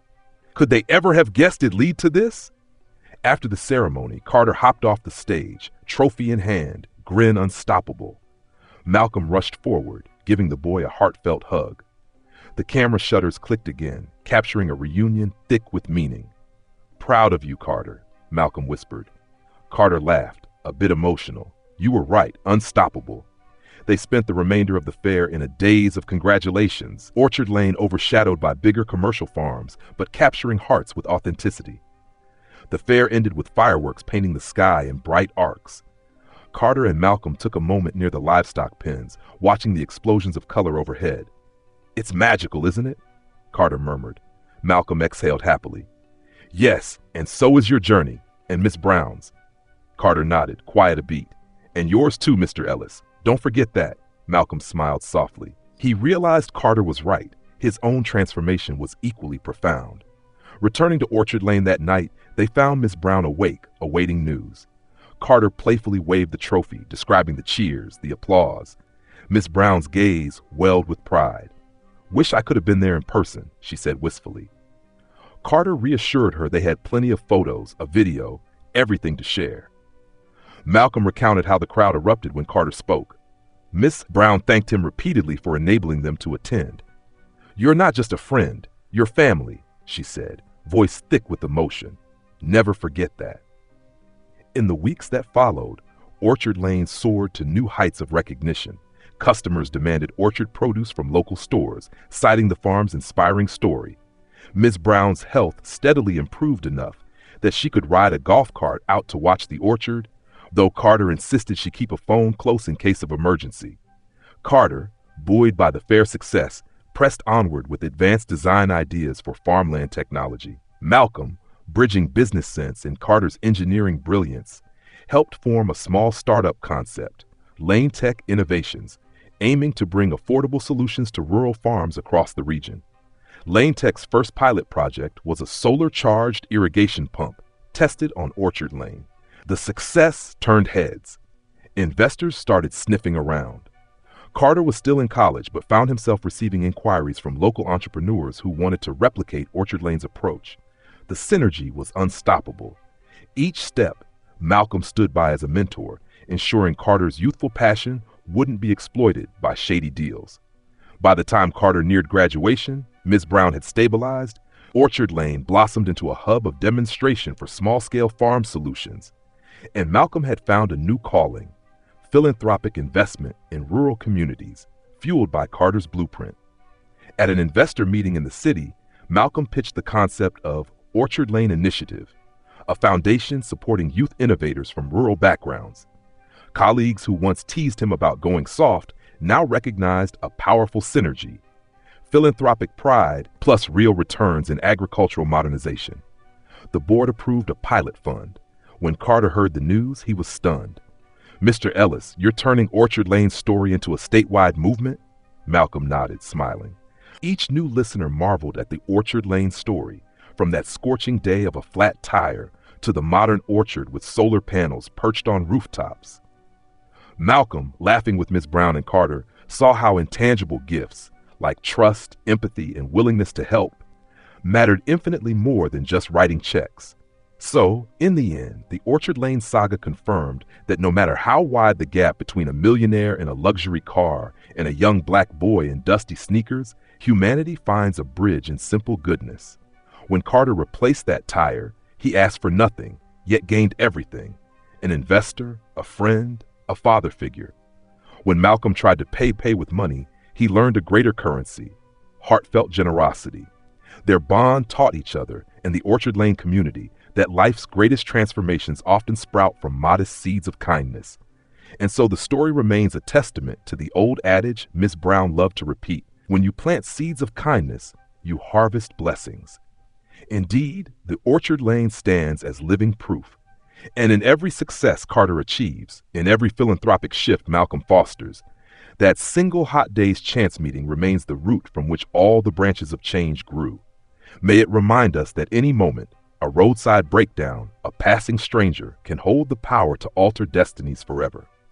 Could they ever have guessed it'd lead to this? After the ceremony, Carter hopped off the stage, trophy in hand, grin unstoppable. Malcolm rushed forward, giving the boy a heartfelt hug. The camera shutters clicked again, capturing a reunion thick with meaning. "Proud of you, Carter," Malcolm whispered. Carter laughed, a bit emotional. "You were right, unstoppable." They spent the remainder of the fair in a daze of congratulations, Orchard Lane overshadowed by bigger commercial farms, but capturing hearts with authenticity. The fair ended with fireworks painting the sky in bright arcs. Carter and Malcolm took a moment near the livestock pens, watching the explosions of color overhead. "It's magical, isn't it?" Carter murmured. Malcolm exhaled happily. "Yes, and so is your journey, and Miss Brown's." Carter nodded, quiet a beat. "And yours too, Mr. Ellis. Don't forget that." Malcolm smiled softly. He realized Carter was right. His own transformation was equally profound. Returning to Orchard Lane that night, they found Miss Brown awake, awaiting news. Carter playfully waved the trophy, describing the cheers, the applause. Miss Brown's gaze welled with pride. "Wish I could have been there in person," she said wistfully. Carter reassured her they had plenty of photos, a video, everything to share. Malcolm recounted how the crowd erupted when Carter spoke. Miss Brown thanked him repeatedly for enabling them to attend. "You're not just a friend, you're family," she said, voice thick with emotion. "Never forget that." In the weeks that followed, Orchard Lane soared to new heights of recognition. Customers demanded orchard produce from local stores, citing the farm's inspiring story. Ms. Brown's health steadily improved enough that she could ride a golf cart out to watch the orchard, though Carter insisted she keep a phone close in case of emergency. Carter, buoyed by the fair's success, pressed onward with advanced design ideas for farmland technology. Malcolm, bridging business sense and Carter's engineering brilliance, helped form a small startup concept, Lane Tech Innovations, aiming to bring affordable solutions to rural farms across the region. Lane Tech's first pilot project was a solar-charged irrigation pump, tested on Orchard Lane. The success turned heads. Investors started sniffing around. Carter was still in college, but found himself receiving inquiries from local entrepreneurs who wanted to replicate Orchard Lane's approach. The synergy was unstoppable. Each step, Malcolm stood by as a mentor, ensuring Carter's youthful passion wouldn't be exploited by shady deals. By the time Carter neared graduation, Ms. Brown had stabilized, Orchard Lane blossomed into a hub of demonstration for small-scale farm solutions, and Malcolm had found a new calling: philanthropic investment in rural communities, fueled by Carter's blueprint. At an investor meeting in the city, Malcolm pitched the concept of Orchard Lane Initiative, a foundation supporting youth innovators from rural backgrounds. Colleagues who once teased him about going soft now recognized a powerful synergy: philanthropic pride plus real returns in agricultural modernization. The board approved a pilot fund. When Carter heard the news, he was stunned. "Mr. Ellis, you're turning Orchard Lane's story into a statewide movement?" Malcolm nodded, smiling. Each new listener marveled at the Orchard Lane story, from that scorching day of a flat tire to the modern orchard with solar panels perched on rooftops. Malcolm, laughing with Miss Brown and Carter, saw how intangible gifts, like trust, empathy, and willingness to help, mattered infinitely more than just writing checks. So, in the end, the Orchard Lane saga confirmed that no matter how wide the gap between a millionaire in a luxury car and a young black boy in dusty sneakers, humanity finds a bridge in simple goodness. When Carter replaced that tire, he asked for nothing, yet gained everything: an investor, a friend, a father figure. When Malcolm tried to pay with money, he learned a greater currency: heartfelt generosity. Their bond taught each other and the Orchard Lane community that life's greatest transformations often sprout from modest seeds of kindness. And so the story remains a testament to the old adage Miss Brown loved to repeat: when you plant seeds of kindness, you harvest blessings. Indeed, the Orchard Lane stands as living proof. And in every success Carter achieves, in every philanthropic shift Malcolm fosters, that single hot day's chance meeting remains the root from which all the branches of change grew. May it remind us that any moment, a roadside breakdown, a passing stranger, can hold the power to alter destinies forever.